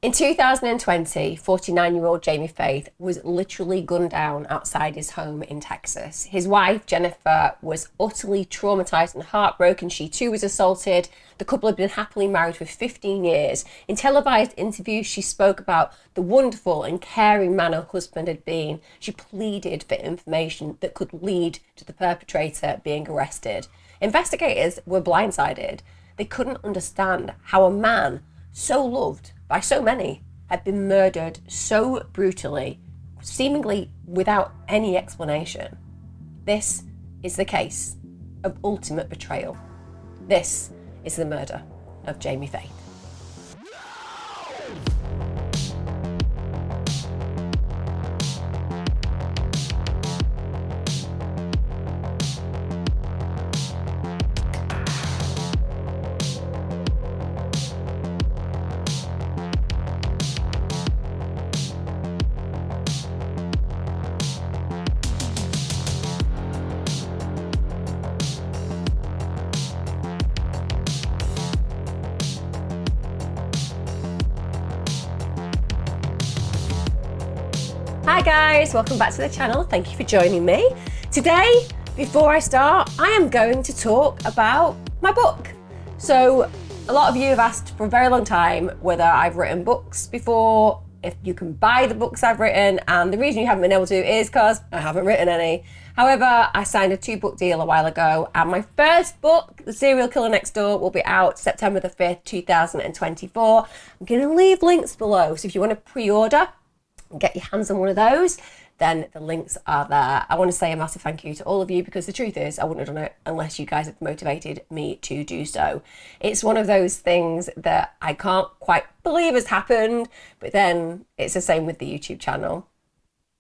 In 2020, 49-year-old Jamie Faith was literally gunned down outside his home in Texas. His wife, Jennifer, was utterly traumatized and heartbroken. She too was assaulted. The couple had been happily married for 15 years. In televised interviews, she spoke about the wonderful and caring man her husband had been. She pleaded for information that could lead to the perpetrator being arrested. Investigators were blindsided. They couldn't understand how a man so loved by so many had been murdered so brutally, seemingly without any explanation. This is the case of ultimate betrayal. This is the murder of Jamie Faith. Hi guys, welcome back to the channel. Thank you for joining me. Today, before I start, I am going to talk about my book. So a lot of you have asked for a very long time whether I've written books before, if you can buy the books I've written, and the reason you haven't been able to is because I haven't written any. However, I signed a 2-book deal a while ago, and my first book, The Serial Killer Next Door, will be out September the 5th, 2024. I'm going to leave links below, so if you want to pre-order and get your hands on one of those, then the links are there. I want to say a massive thank you to all of you, because the truth is I wouldn't have done it unless you guys have motivated me to do so. It's one of those things that I can't quite believe has happened, but then it's the same with the YouTube channel.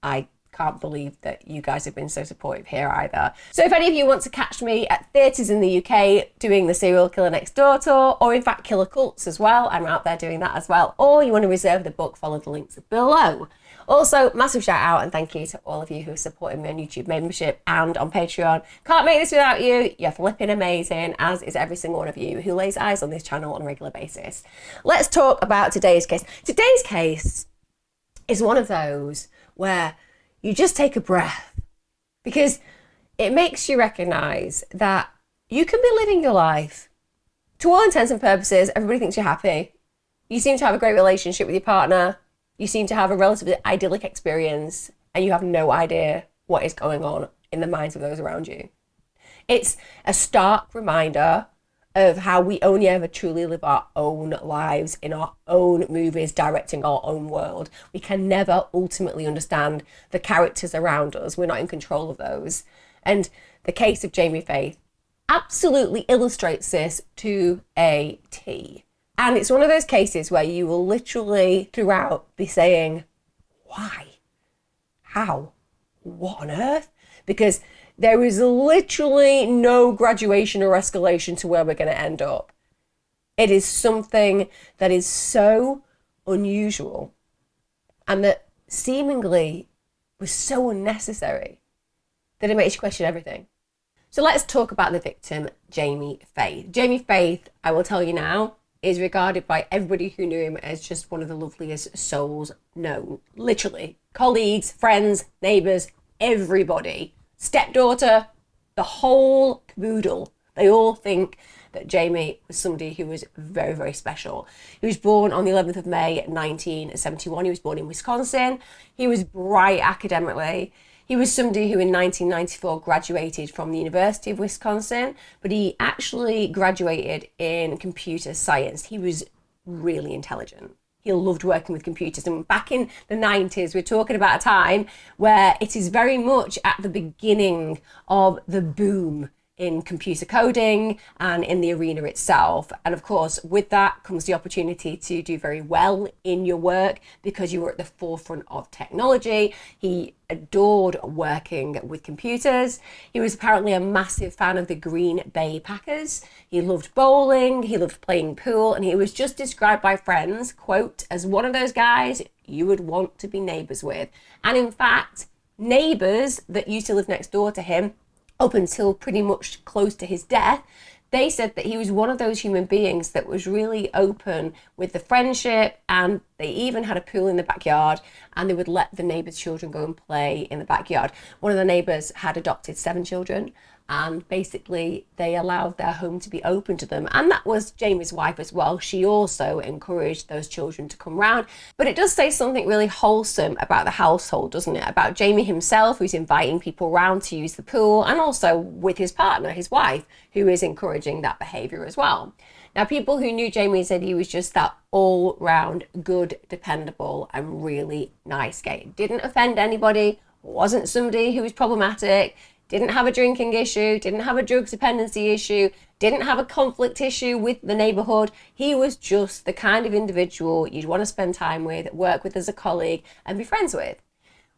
I can't believe that you guys have been so supportive here either. So if any of you want to catch me at theatres in the UK doing the Serial Killer Next Door tour, or in fact Killer Cults as well, I'm out there doing that as well, or you want to reserve the book, follow the links below. Also, massive shout out and thank you to all of you who are supporting me on YouTube membership and on Patreon. Can't make this without you. You're flipping amazing, as is every single one of you who lays eyes on this channel on a regular basis. Let's talk about today's case. Today's case is one of those where you just take a breath, because it makes you recognize that you can be living your life. To all intents and purposes, everybody thinks you're happy. You seem to have a great relationship with your partner. You seem to have a relatively idyllic experience, and you have no idea what is going on in the minds of those around you. It's a stark reminder of how we only ever truly live our own lives in our own movies, directing our own world. We can never ultimately understand the characters around us. We're not in control of those. And the case of Jamie Faith absolutely illustrates this to a T. And it's one of those cases where you will literally throughout be saying, why? How? What on earth? Because there is literally no graduation or escalation to where we're going to end up. It is something that is so unusual and that seemingly was so unnecessary that it makes you question everything. So let's talk about the victim, Jamie Faith. Jamie Faith, I will tell you now, is regarded by everybody who knew him as just one of the loveliest souls known. Literally, colleagues, friends, neighbours, everybody. Stepdaughter, the whole caboodle. They all think that Jamie was somebody who was very, very special. He was born on the 11th of May 1971. He was born in Wisconsin. He was bright academically. He was somebody who in 1994 graduated from the University of Wisconsin, but he actually graduated in computer science. He was really intelligent. He loved working with computers. And back in the 90s, we're talking about a time where it is very much at the beginning of the boom in computer coding and in the arena itself. And of course, with that comes the opportunity to do very well in your work because you were at the forefront of technology. He adored working with computers. He was apparently a massive fan of the Green Bay Packers. He loved bowling, he loved playing pool, and he was just described by friends, quote, as one of those guys you would want to be neighbours with. And in fact, neighbours that used to live next door to him up until pretty much close to his death, they said that he was one of those human beings that was really open with the friendship, and they even had a pool in the backyard, and they would let the neighbours' children go and play in the backyard. One of the neighbours had adopted 7 children, and basically they allowed their home to be open to them. And that was Jamie's wife as well. She also encouraged those children to come round. But it does say something really wholesome about the household, doesn't it? About Jamie himself, who's inviting people round to use the pool, and also with his partner, his wife, who is encouraging that behaviour as well. Now, people who knew Jamie said he was just that all-round good, dependable and really nice guy. Didn't offend anybody, wasn't somebody who was problematic, didn't have a drinking issue, didn't have a drugs dependency issue, didn't have a conflict issue with the neighbourhood. He was just the kind of individual you'd want to spend time with, work with as a colleague and be friends with.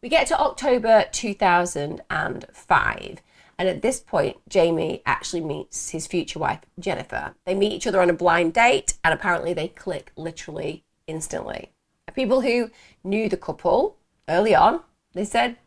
We get to October 2005. And at this point, Jamie actually meets his future wife, Jennifer. They meet each other on a blind date, and apparently they click literally instantly. People who knew the couple early on, they said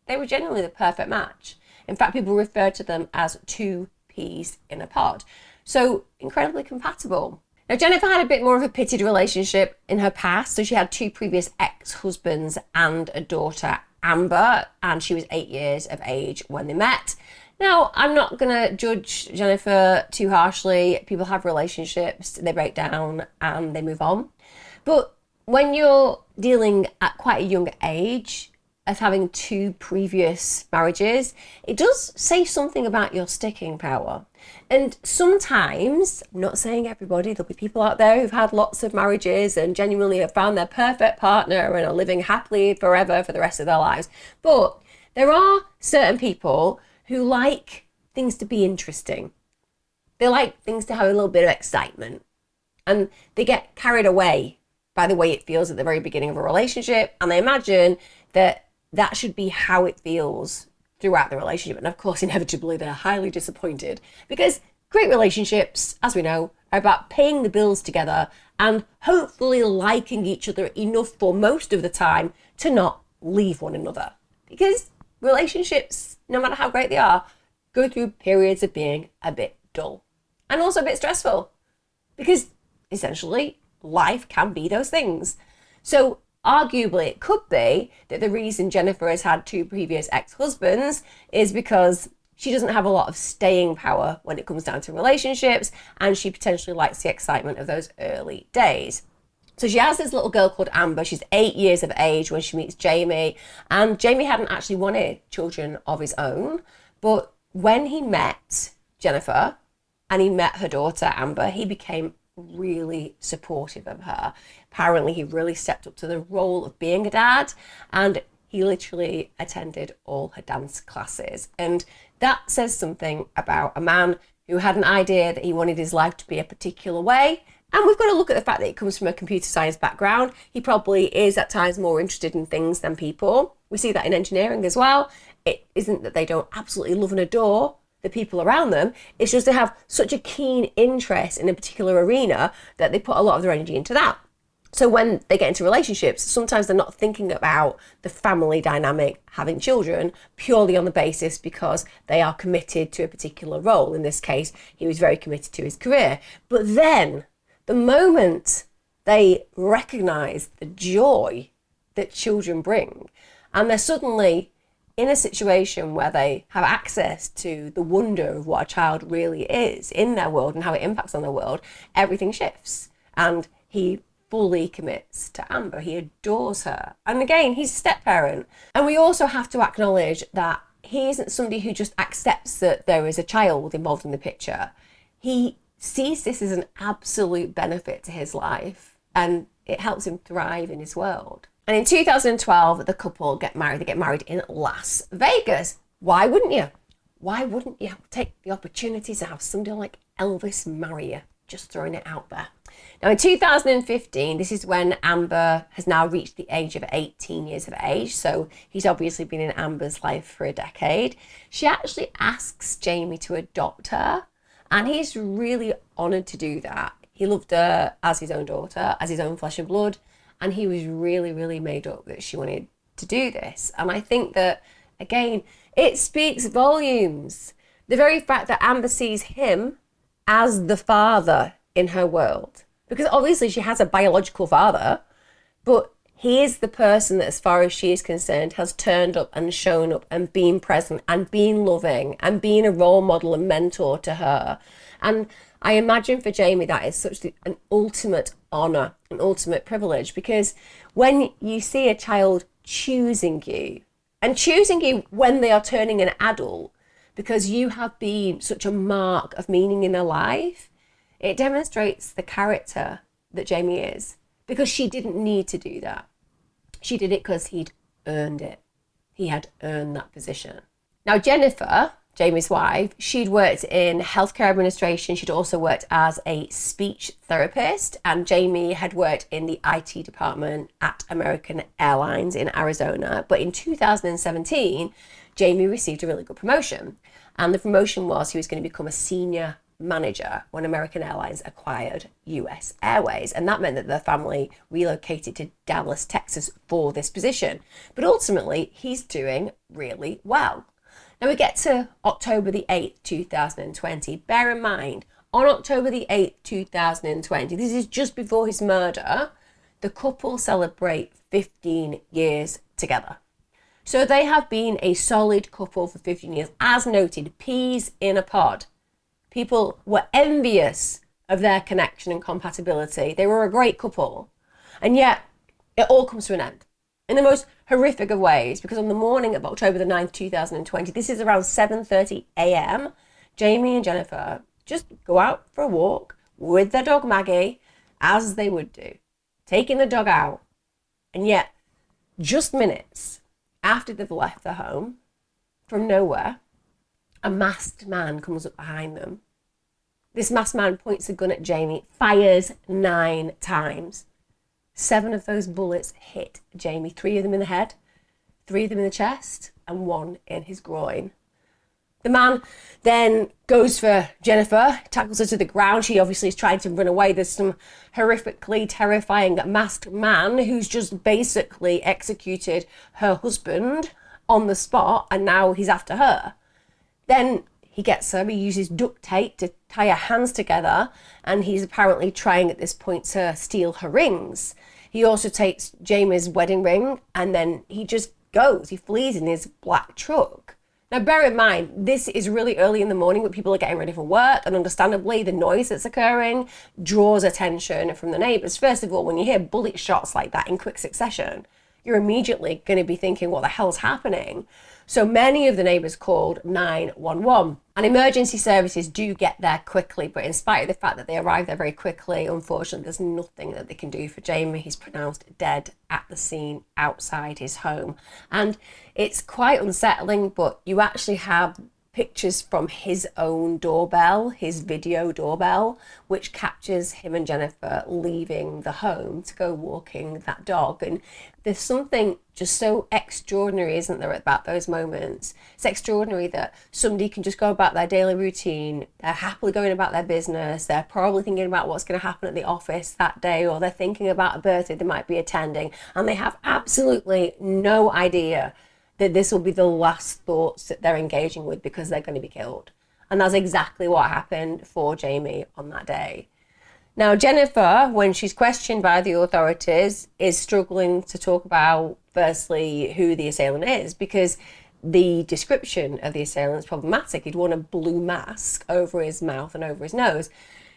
they were genuinely the perfect match. In fact, people referred to them as 2 peas in a pod. So incredibly compatible. Now, Jennifer had a bit more of a pitted relationship in her past. So she had 2 previous ex-husbands and a daughter, Amber, and she was 8 years of age when they met. Now, I'm not going to judge Jennifer too harshly. People have relationships, they break down and they move on. But when you're dealing at quite a young age, as having 2 previous marriages, it does say something about your sticking power. And sometimes, I'm not saying everybody, there'll be people out there who've had lots of marriages and genuinely have found their perfect partner and are living happily forever for the rest of their lives. But there are certain people who like things to be interesting. They like things to have a little bit of excitement. And they get carried away by the way it feels at the very beginning of a relationship. And they imagine that that should be how it feels throughout the relationship. And of course, inevitably, they're highly disappointed, because great relationships, as we know, are about paying the bills together and hopefully liking each other enough for most of the time to not leave one another. Because relationships, no matter how great they are, go through periods of being a bit dull and also a bit stressful, because essentially life can be those things. So arguably, it could be that the reason Jennifer has had 2 previous ex-husbands is because she doesn't have a lot of staying power when it comes down to relationships, and she potentially likes the excitement of those early days. So she has this little girl called Amber. She's 8 years of age when she meets Jamie, and Jamie hadn't actually wanted children of his own, but when he met Jennifer and he met her daughter Amber, he became really supportive of her. Apparently, he really stepped up to the role of being a dad, and he literally attended all her dance classes. And that says something about a man who had an idea that he wanted his life to be a particular way. And we've got to look at the fact that he comes from a computer science background. He probably is at times more interested in things than people. We see that in engineering as well. It isn't that they don't absolutely love and adore the people around them. It's just they have such a keen interest in a particular arena that they put a lot of their energy into that. So when they get into relationships, sometimes they're not thinking about the family dynamic, having children, purely on the basis because they are committed to a particular role. In this case, he was very committed to his career. But then the moment they recognize the joy that children bring, and they're suddenly in a situation where they have access to the wonder of what a child really is in their world and how it impacts on their world, everything shifts. And he fully commits to Amber. He adores her. And again, he's a step-parent. And we also have to acknowledge that he isn't somebody who just accepts that there is a child involved in the picture. He sees this as an absolute benefit to his life, and it helps him thrive in his world. And in 2012, the couple get married. They get married in Las Vegas. Why wouldn't you? Why wouldn't you take the opportunity to have somebody like Elvis marry you? Just throwing it out there. Now in 2015, this is when Amber has now reached the age of 18 years of age. So he's obviously been in Amber's life for a decade. She actually asks Jamie to adopt her, and he's really honoured to do that. He loved her as his own daughter, as his own flesh and blood. And he was really, really made up that she wanted to do this. And I think that, again, it speaks volumes. The very fact that Amber sees him as the father in her world. Because obviously she has a biological father, but he is the person that, as far as she is concerned, has turned up and shown up and been present and been loving and been a role model and mentor to her. And I imagine for Jamie that is such an ultimate honour, an ultimate privilege, because when you see a child choosing you, and choosing you when they are turning an adult, because you have been such a mark of meaning in their life, it demonstrates the character that Jamie is, because she didn't need to do that. She did it because he'd earned it. He had earned that position. Now, Jennifer, Jamie's wife, she'd worked in healthcare administration. She'd also worked as a speech therapist, and Jamie had worked in the IT department at American Airlines in Arizona. But in 2017, Jamie received a really good promotion. And the promotion was he was going to become a senior manager when American Airlines acquired US Airways. And that meant that their family relocated to Dallas, Texas for this position. But ultimately, he's doing really well. Now we get to October the 8th, 2020. Bear in mind, on October the 8th, 2020, this is just before his murder, the couple celebrate 15 years together. So they have been a solid couple for 15 years. As noted, peas in a pod. People were envious of their connection and compatibility. They were a great couple. And yet, it all comes to an end in the most horrific of ways, because on the morning of October the 9th, 2020, this is around 7:30 a.m., Jamie and Jennifer just go out for a walk with their dog Maggie, as they would do, taking the dog out. And yet, just minutes after they've left their home, from nowhere, a masked man comes up behind them. This masked man points a gun at Jamie, fires 9 times. 7 of those bullets hit Jamie, 3 of them in the head, 3 of them in the chest, and 1 in his groin. The man then goes for Jennifer, tackles her to the ground. She obviously is trying to run away. There's some horrifically terrifying masked man who's just basically executed her husband on the spot, and now he's after her. Then he gets her, he uses duct tape to tie her hands together, and he's apparently trying at this point to steal her rings. He also takes Jamie's wedding ring, and then he just goes. He flees in his black truck. Now, bear in mind, this is really early in the morning when people are getting ready for work, and understandably, the noise that's occurring draws attention from the neighbours. First of all, when you hear bullet shots like that in quick succession, you're immediately going to be thinking, what the hell's happening? So many of the neighbours called 911. And emergency services do get there quickly, but in spite of the fact that they arrive there very quickly, unfortunately, there's nothing that they can do for Jamie. He's pronounced dead at the scene outside his home. And it's quite unsettling, but you actually have pictures from his own doorbell, his video doorbell, which captures him and Jennifer leaving the home to go walking that dog. And there's something just so extraordinary, isn't there, about those moments? It's extraordinary that somebody can just go about their daily routine. They're happily going about their business. They're probably thinking about what's going to happen at the office that day, or they're thinking about a birthday they might be attending, and they have absolutely no idea that this will be the last thoughts that they're engaging with, because they're going to be killed. And that's exactly what happened for Jamie on that day. Now, Jennifer, when she's questioned by the authorities, is struggling to talk about, firstly, who the assailant is, because the description of the assailant is problematic. He'd worn a blue mask over his mouth and over his nose.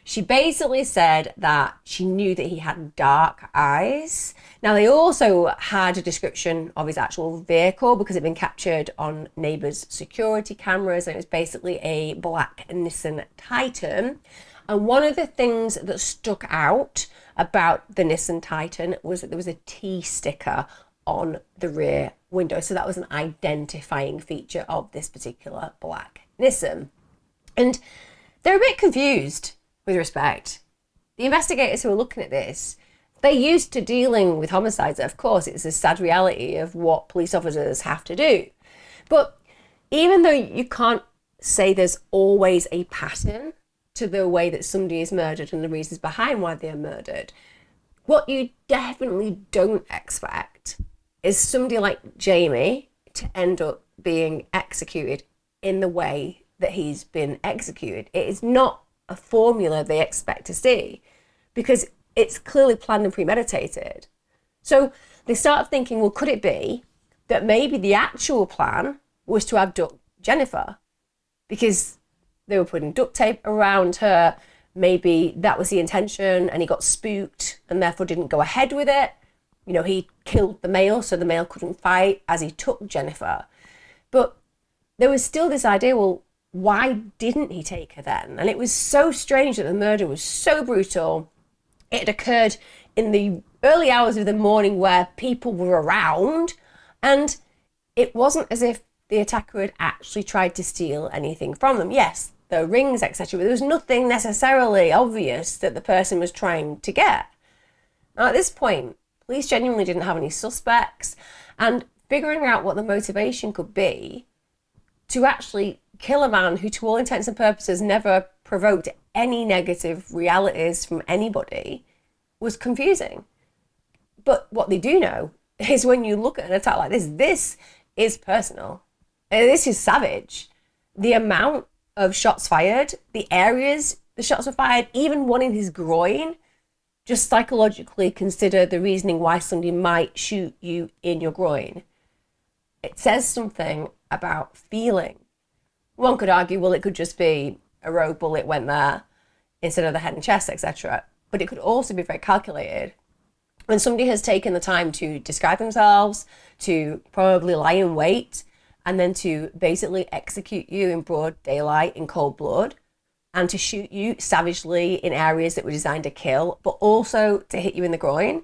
She basically said that she knew that he had dark eyes. Now, they also had a description of his actual vehicle, because it had been captured on neighbours' security cameras, and it was basically a black Nissan Titan. And one of the things that stuck out about the Nissan Titan was that there was a T sticker on the rear window. So that was an identifying feature of this particular black Nissan. And they're a bit confused, with respect. The investigators who are looking at this, they're used to dealing with homicides. Of course, it's a sad reality of what police officers have to do. But even though you can't say there's always a pattern to the way that somebody is murdered and the reasons behind why they're murdered, what you definitely don't expect is somebody like Jamie to end up being executed in the way that he's been executed. It is not a formula they expect to see, because it's clearly planned and premeditated. So they start thinking, well, could it be that maybe the actual plan was to abduct Jennifer? Because they were putting duct tape around her. Maybe that was the intention and he got spooked and therefore didn't go ahead with it. You know, he killed the male so the male couldn't fight as he took Jennifer. But there was still this idea, well, why didn't he take her then? And it was so strange that the murder was so brutal. It had occurred in the early hours of the morning where people were around, and it wasn't as if the attacker had actually tried to steal anything from them. Yes, the rings, etc., but there was nothing necessarily obvious that the person was trying to get. Now, at this point, police genuinely didn't have any suspects, and figuring out what the motivation could be to actually kill a man who, to all intents and purposes, never provoked any negative realities from anybody was confusing. But what they do know is when you look at an attack like this is personal. This is savage. The amount of shots fired, the areas the shots were fired, even one in his groin. Just psychologically consider the reasoning why somebody might shoot you in your groin. It says something about feeling. One could argue, well, it could just be a rogue bullet went there instead of the head and chest, etc. But it could also be very calculated. When somebody has taken the time to describe themselves, to probably lie in wait, and then to basically execute you in broad daylight in cold blood, and to shoot you savagely in areas that were designed to kill, but also to hit you in the groin,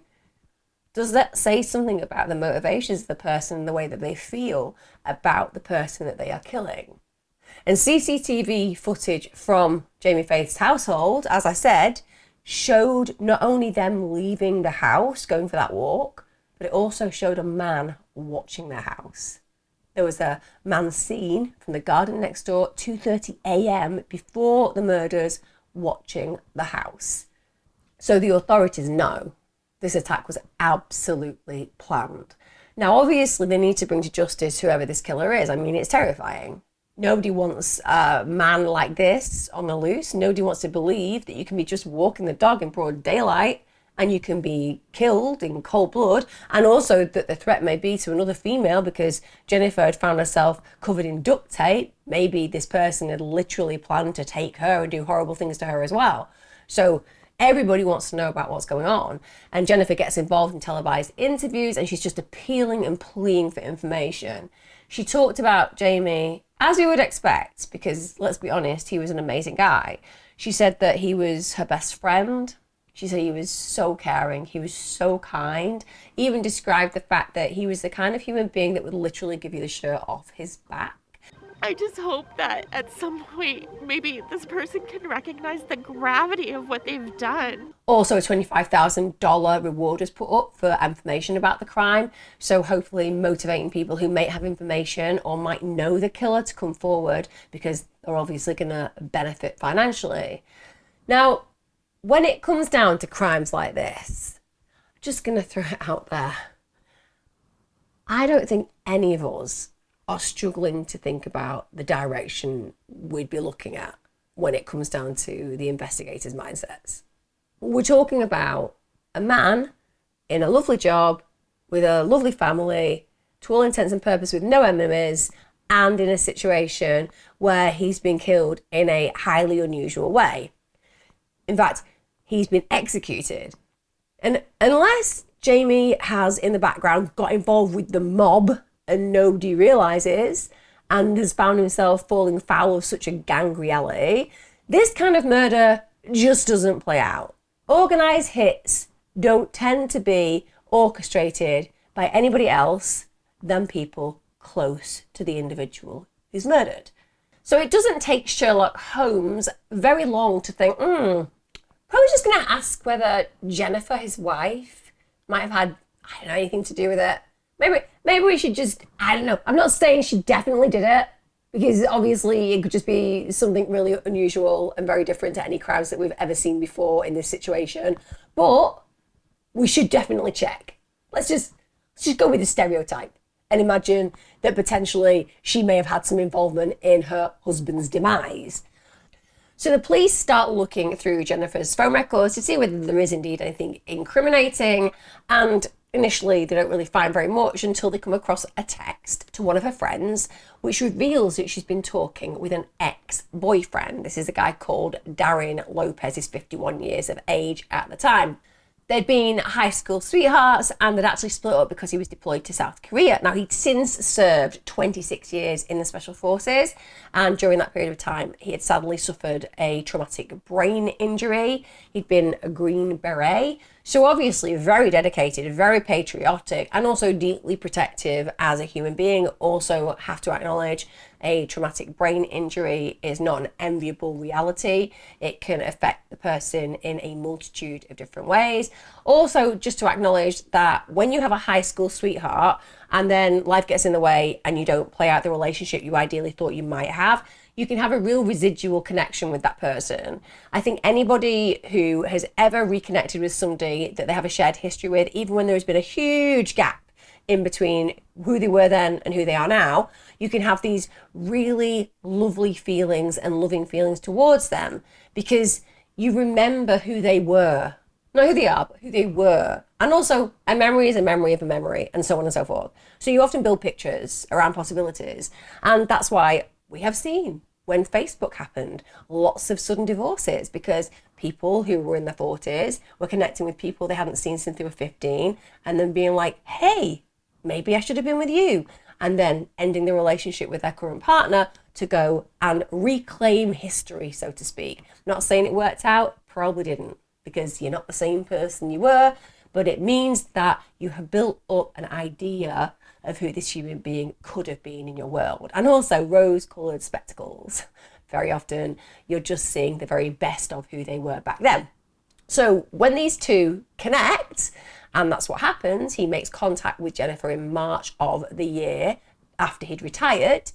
does that say something about the motivations of the person and the way that they feel about the person that they are killing? And CCTV footage from Jamie Faith's household, as I said, showed not only them leaving the house, going for that walk, but it also showed a man watching their house. There was a man seen from the garden next door at 2:30 a.m. before the murders, watching the house. So the authorities know this attack was absolutely planned. Now, obviously, they need to bring to justice whoever this killer is. I mean, it's terrifying. Nobody wants a man like this on the loose. Nobody wants to believe that you can be just walking the dog in broad daylight and you can be killed in cold blood, and also that the threat may be to another female because Jennifer had found herself covered in duct tape. Maybe this person had literally planned to take her and do horrible things to her as well. So everybody wants to know about what's going on, and Jennifer gets involved in televised interviews and she's just appealing and pleading for information. She talked about Jamie as we would expect, because let's be honest, he was an amazing guy. She said that he was her best friend. She said he was so caring, he was so kind, even described the fact that he was the kind of human being that would literally give you the shirt off his back. I just hope that at some point, maybe this person can recognize the gravity of what they've done. Also, a $25,000 reward was put up for information about the crime. So hopefully motivating people who may have information or might know the killer to come forward, because they're obviously going to benefit financially. Now, when it comes down to crimes like this, I'm just going to throw it out there. I don't think any of us are struggling to think about the direction we'd be looking at when it comes down to the investigators' mindsets. We're talking about a man in a lovely job with a lovely family, to all intents and purposes with no enemies, and in a situation where he's been killed in a highly unusual way. In fact, he's been executed. And unless Jamie has in the background got involved with the mob and nobody realises and has found himself falling foul of such a gang reality, this kind of murder just doesn't play out. Organised hits don't tend to be orchestrated by anybody else than people close to the individual who's murdered. So it doesn't take Sherlock Holmes very long to think, probably just going to ask whether Jennifer, his wife, might have had, I don't know, anything to do with it. Maybe we should just, I don't know. I'm not saying she definitely did it, because obviously it could just be something really unusual and very different to any crimes that we've ever seen before in this situation. But we should definitely check. Let's just go with the stereotype and imagine that potentially she may have had some involvement in her husband's demise. So the police start looking through Jennifer's phone records to see whether there is indeed anything incriminating, and initially they don't really find very much until they come across a text to one of her friends which reveals that she's been talking with an ex-boyfriend. This is a guy called Darren Lopez. He's 51 years of age at the time. They'd been high school sweethearts and they'd actually split up because he was deployed to South Korea. Now, he'd since served 26 years in the Special Forces, and during that period of time, he had sadly suffered a traumatic brain injury. He'd been a Green Beret, so obviously very dedicated, very patriotic, and also deeply protective as a human being. Also have to acknowledge a traumatic brain injury is not an enviable reality. It can affect the person in a multitude of different ways. Also, just to acknowledge that when you have a high school sweetheart and then life gets in the way and you don't play out the relationship you ideally thought you might have, you can have a real residual connection with that person. I think anybody who has ever reconnected with somebody that they have a shared history with, even when there's been a huge gap in between who they were then and who they are now, you can have these really lovely feelings and loving feelings towards them because you remember who they were. Not who they are, but who they were. And also, a memory is a memory of a memory, and so on and so forth. So you often build pictures around possibilities. And that's why we have seen, when Facebook happened, lots of sudden divorces because people who were in their 40s were connecting with people they hadn't seen since they were 15 and then being like, hey, maybe I should have been with you. And then ending the relationship with their current partner to go and reclaim history, so to speak. Not saying it worked out, probably didn't, because you're not the same person you were, but it means that you have built up an idea of who this human being could have been in your world. And also rose-coloured spectacles. Very often you're just seeing the very best of who they were back then. So when these two connect, and that's what happens, he makes contact with Jennifer in March of the year after he'd retired,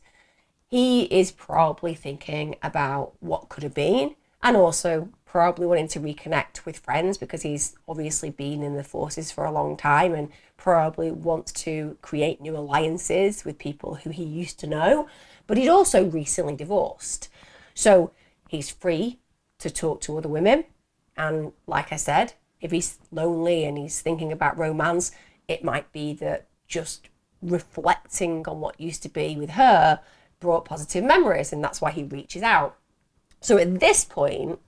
he is probably thinking about what could have been, and also probably wanting to reconnect with friends because he's obviously been in the forces for a long time and probably wants to create new alliances with people who he used to know. But he'd also recently divorced. So he's free to talk to other women. And like I said, if he's lonely and he's thinking about romance, it might be that just reflecting on what used to be with her brought positive memories, and that's why he reaches out. So at this point,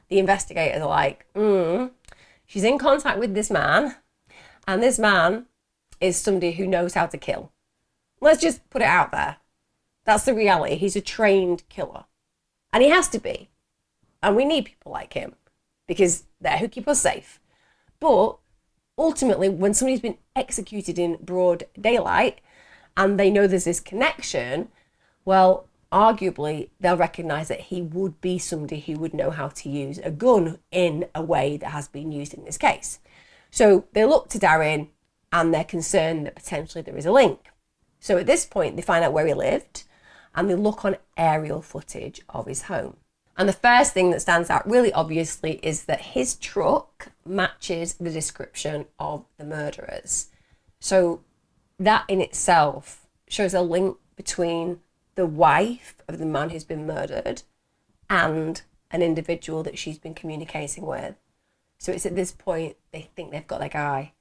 the investigators are like, she's in contact with this man, and this man is somebody who knows how to kill. Let's just put it out there. That's the reality. He's a trained killer. And he has to be. And we need people like him because they're who keep us safe. But ultimately, when somebody's been executed in broad daylight and they know there's this connection, well, arguably, they'll recognise that he would be somebody who would know how to use a gun in a way that has been used in this case. So they look to Darren and they're concerned that potentially there is a link. So at this point, they find out where he lived and they look on aerial footage of his home. And the first thing that stands out really obviously is that his truck matches the description of the murderers. So that in itself shows a link between the wife of the man who's been murdered and an individual that she's been communicating with. So it's at this point they think they've got their guy,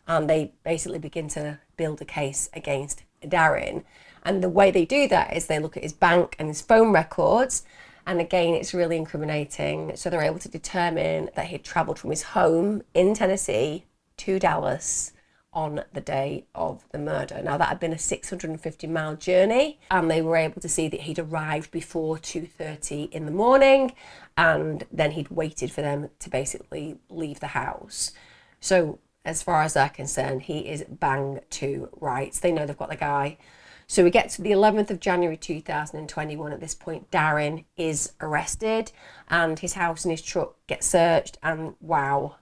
and they basically begin to build a case against Darren. And the way they do that is they look at his bank and his phone records, and again it's really incriminating. So they're able to determine that he'd travelled from his home in Tennessee to Dallas on the day of the murder. Now that had been a 650-mile journey, and they were able to see that he'd arrived before 2:30 in the morning, and then he'd waited for them to basically leave the house. So as far as they're concerned, he is bang to rights. They know they've got the guy. So we get to the 11th of January 2021. At this point, Darren is arrested and his house and his truck get searched, and wow,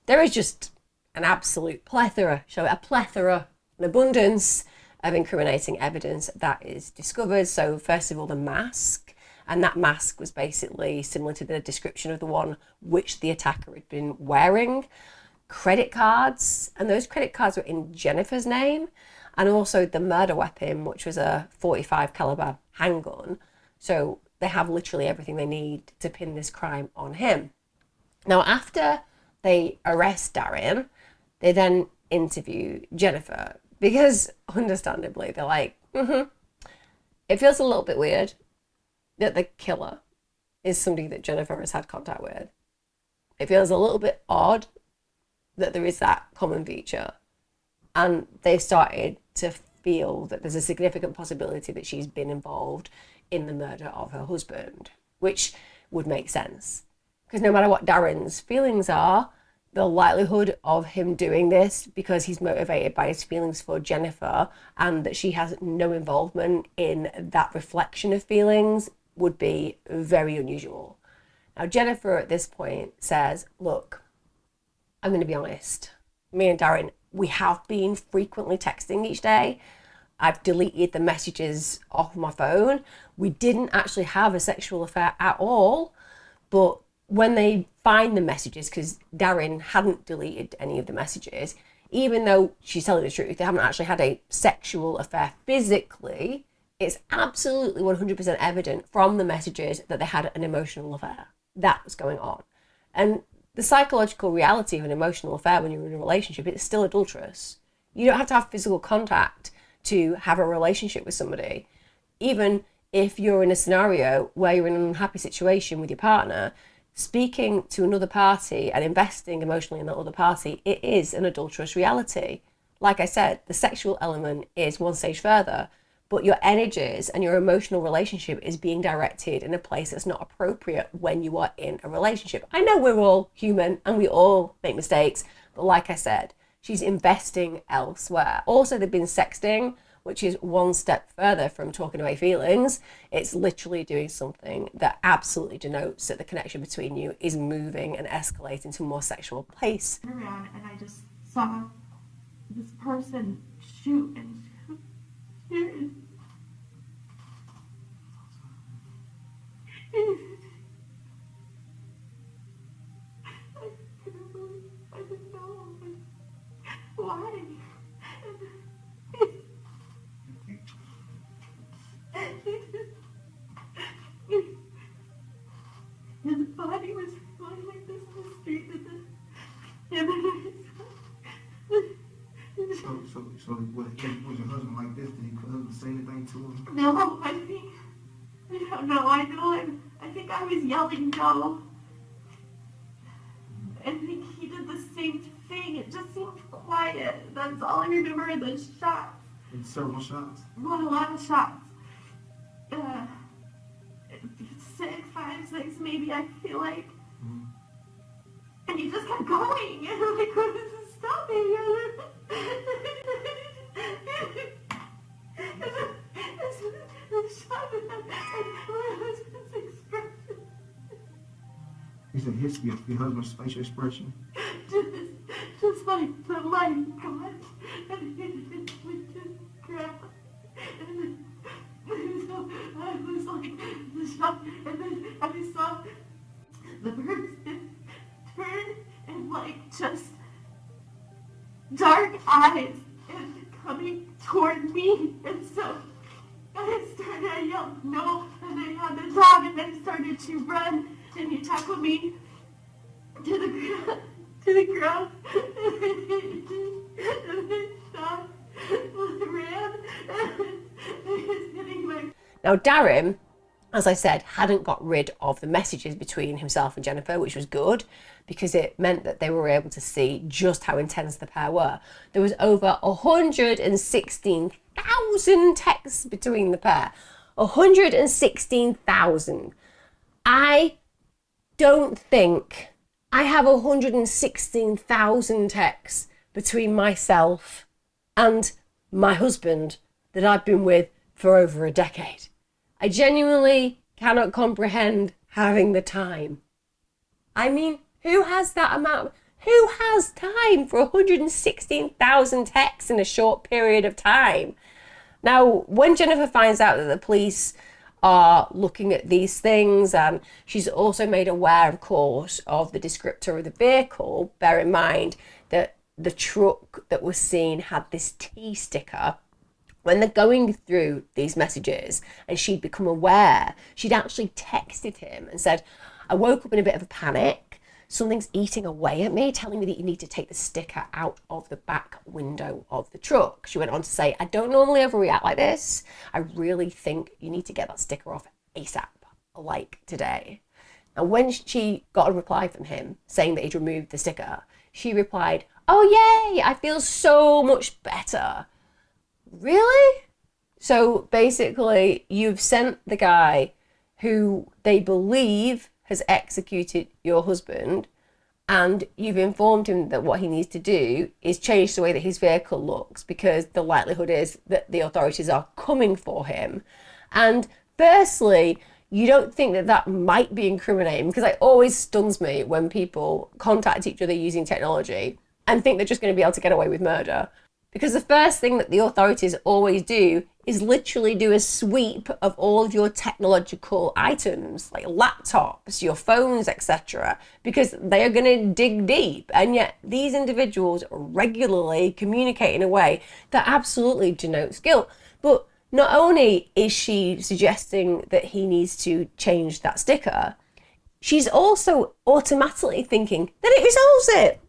there is just an absolute plethora, an abundance of incriminating evidence that is discovered. So first of all, the mask, and that mask was basically similar to the description of the one which the attacker had been wearing. Credit cards, and those credit cards were in Jennifer's name, and also the murder weapon, which was a .45 caliber handgun. So they have literally everything they need to pin this crime on him. Now, after they arrest Darren, they then interview Jennifer because, understandably, they're like, it feels a little bit weird that the killer is somebody that Jennifer has had contact with. It feels a little bit odd that there is that common feature. And they started to feel that there's a significant possibility that she's been involved in the murder of her husband, which would make sense. Because no matter what Darren's feelings are, the likelihood of him doing this because he's motivated by his feelings for Jennifer and that she has no involvement in that reflection of feelings would be very unusual. Now, Jennifer at this point says, look, I'm going to be honest. Me and Darren, we have been frequently texting each day. I've deleted the messages off my phone. We didn't actually have a sexual affair at all. But when they find the messages, because Darren hadn't deleted any of the messages, even though she's telling the truth, they haven't actually had a sexual affair physically, it's absolutely 100% evident from the messages that they had an emotional affair. That was going on. And the psychological reality of an emotional affair when you're in a relationship, it's still adulterous. You don't have to have physical contact to have a relationship with somebody. Even if you're in a scenario where you're in an unhappy situation with your partner, speaking to another party and investing emotionally in that other party, it is an adulterous reality. Like I said, the sexual element is one stage further, but your energies and your emotional relationship is being directed in a place that's not appropriate when you are in a relationship. I know we're all human and we all make mistakes, but like I said, she's investing elsewhere. Also, they've been sexting, which is one step further from talking away feelings. It's literally doing something that absolutely denotes that the connection between you is moving and escalating to a more sexual place. Around and I just saw this person shoot and shoot. I didn't know why. His body was lying like this in the street, and then So what, was your husband like this? Did your husband say anything to him? no, I don't know, I think I was yelling no. I think he did the same thing, it just seemed quiet, that's all I remember are the shots. And several shots? Well, a lot of shots. 5, 6 maybe, I feel like. Mm-hmm. And he just kept going, and I'm like, what is this stopping? He said your husband's facial expression? Just like, oh my God. And he just grabbed. And so I was like, the shock, and then I saw the person turn and like just dark eyes and coming toward me, and so I yelled no, and I had the dog, and then started to run, and he tackled me to the ground, and then stopped, ran, and he was hitting my. Now, Darren, as I said, hadn't got rid of the messages between himself and Jennifer, which was good because it meant that they were able to see just how intense the pair were. There was over 116,000 texts between the pair. 116,000. I don't think I have 116,000 texts between myself and my husband that I've been with for over a decade. I genuinely cannot comprehend having the time. I mean, who has that amount? Who has time for 116,000 texts in a short period of time? Now, when Jennifer finds out that the police are looking at these things, and she's also made aware, of course, of the descriptor of the vehicle, bear in mind that the truck that was seen had this T sticker when they're going through these messages and she'd become aware, she'd actually texted him and said, I woke up in a bit of a panic. Something's eating away at me, telling me that you need to take the sticker out of the back window of the truck. She went on to say, I don't normally overreact like this. I really think you need to get that sticker off ASAP, like today. And when she got a reply from him saying that he'd removed the sticker, she replied, oh yay, I feel so much better. Really? So basically, you've sent the guy who they believe has executed your husband, and you've informed him that what he needs to do is change the way that his vehicle looks, because the likelihood is that the authorities are coming for him. And firstly, you don't think that that might be incriminating, because it always stuns me when people contact each other using technology and think they're just going to be able to get away with murder. Because the first thing that the authorities always do is literally do a sweep of all of your technological items, like laptops, your phones, etc., because they are going to dig deep. And yet these individuals regularly communicate in a way that absolutely denotes guilt. But not only is she suggesting that he needs to change that sticker, she's also automatically thinking that it resolves it.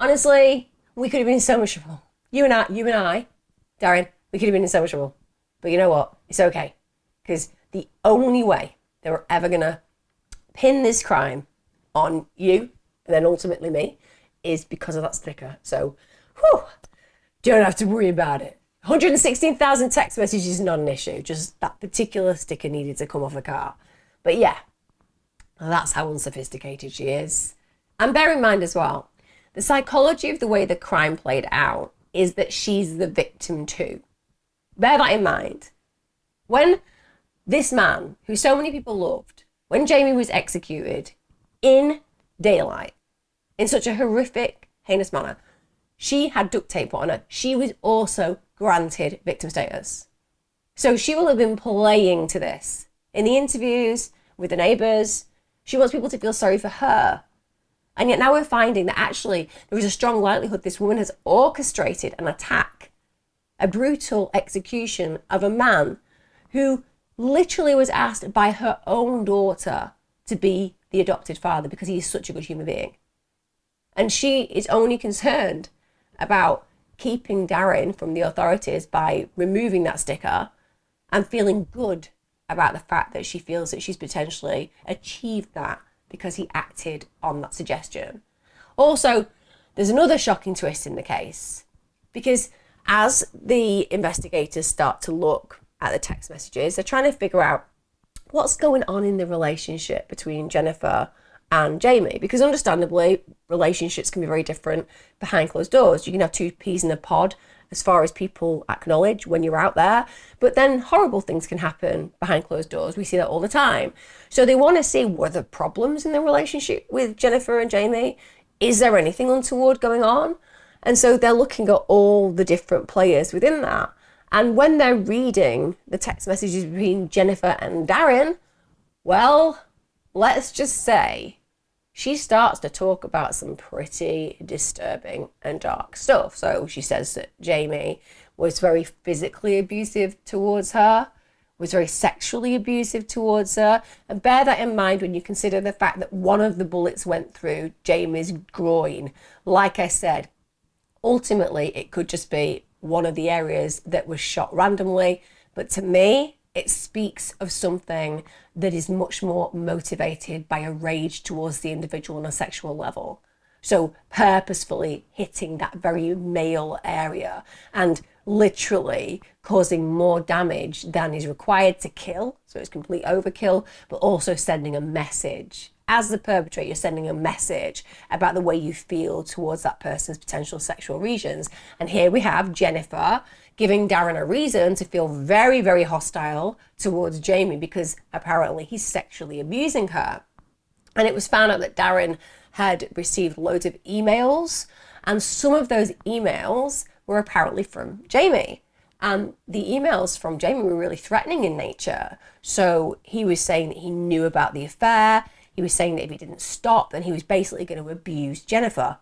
Honestly, we could have been so much trouble. You and I, Darren, we could have been in so much trouble. But you know what? It's okay. Because the only way they were ever going to pin this crime on you, and then ultimately me, is because of that sticker. So, don't have to worry about it. 116,000 text messages is not an issue. Just that particular sticker needed to come off the car. But yeah, that's how unsophisticated she is. And bear in mind as well, the psychology of the way the crime played out is that she's the victim too. Bear that in mind. When this man, who so many people loved, when Jamie was executed in daylight, in such a horrific, heinous manner, she had duct tape put on her. She was also granted victim status. So she will have been playing to this. In the interviews with the neighbours, she wants people to feel sorry for her. And yet now we're finding that actually there is a strong likelihood this woman has orchestrated an attack, a brutal execution of a man who literally was asked by her own daughter to be the adopted father because he is such a good human being. And she is only concerned about keeping Darren from the authorities by removing that sticker and feeling good about the fact that she feels that she's potentially achieved that because he acted on that suggestion. Also, there's another shocking twist in the case, because as the investigators start to look at the text messages, they're trying to figure out what's going on in the relationship between Jennifer and Jamie, because understandably, relationships can be very different behind closed doors. You can have two peas in a pod as far as people acknowledge when you're out there, but then horrible things can happen behind closed doors. We see that all the time. So they want to see, were there problems in the relationship with Jennifer and Jamie? Is there anything untoward going on? And so they're looking at all the different players within that. And when they're reading the text messages between Jennifer and Darren, well, let's just say she starts to talk about some pretty disturbing and dark stuff. So she says that Jamie was very physically abusive towards her, was very sexually abusive towards her. And bear that in mind when you consider the fact that one of the bullets went through Jamie's groin. Like I said, ultimately, it could just be one of the areas that was shot randomly. But to me, it speaks of something that is much more motivated by a rage towards the individual on a sexual level. So purposefully hitting that very male area and literally causing more damage than is required to kill. So it's complete overkill, but also sending a message. As the perpetrator, you're sending a message about the way you feel towards that person's potential sexual regions. And here we have Jennifer giving Darren a reason to feel very, very hostile towards Jamie because apparently he's sexually abusing her. And it was found out that Darren had received loads of emails, and some of those emails were apparently from Jamie. And the emails from Jamie were really threatening in nature. So he was saying that he knew about the affair. He was saying that if he didn't stop, then he was basically going to abuse Jennifer.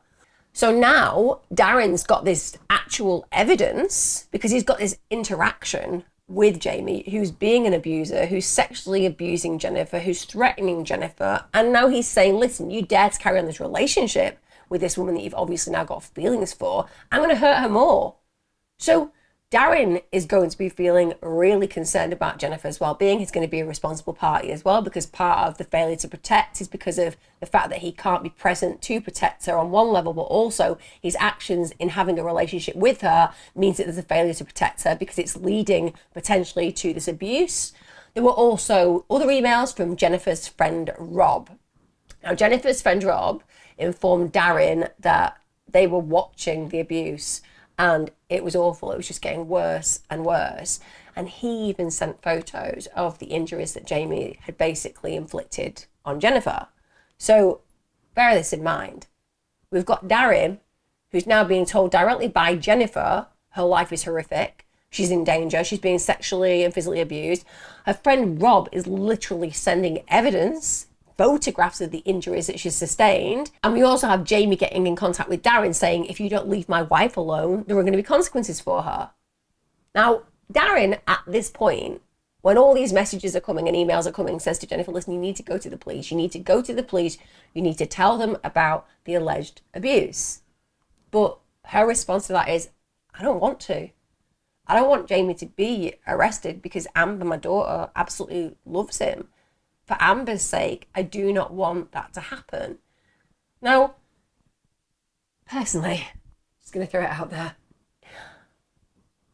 So now Darren's got this actual evidence because he's got this interaction with Jamie, who's being an abuser, who's sexually abusing Jennifer, who's threatening Jennifer. And now he's saying, listen, you dare to carry on this relationship with this woman that you've obviously now got feelings for, I'm going to hurt her more. So Darren is going to be feeling really concerned about Jennifer's well-being. He's going to be a responsible party as well, because part of the failure to protect is because of the fact that he can't be present to protect her on one level, but also his actions in having a relationship with her means that there's a failure to protect her because it's leading potentially to this abuse. There were also other emails from Jennifer's friend Rob. Now, Jennifer's friend Rob informed Darren that they were watching the abuse and it was awful. It was just getting worse and worse. And he even sent photos of the injuries that Jamie had basically inflicted on Jennifer. So bear this in mind. We've got Darren, who's now being told directly by Jennifer, her life is horrific. She's in danger. She's being sexually and physically abused. Her friend Rob is literally sending evidence, photographs of the injuries that she's sustained. And we also have Jamie getting in contact with Darren saying, if you don't leave my wife alone, there are going to be consequences for her. Now, Darren, at this point, when all these messages are coming and emails are coming, says to Jennifer, listen, you need to go to the police. You need to go to the police. You need to tell them about the alleged abuse. But her response to that is, I don't want to. I don't want Jamie to be arrested because Amber, my daughter, absolutely loves him. For Amber's sake, I do not want that to happen. Now, personally, just going to throw it out there.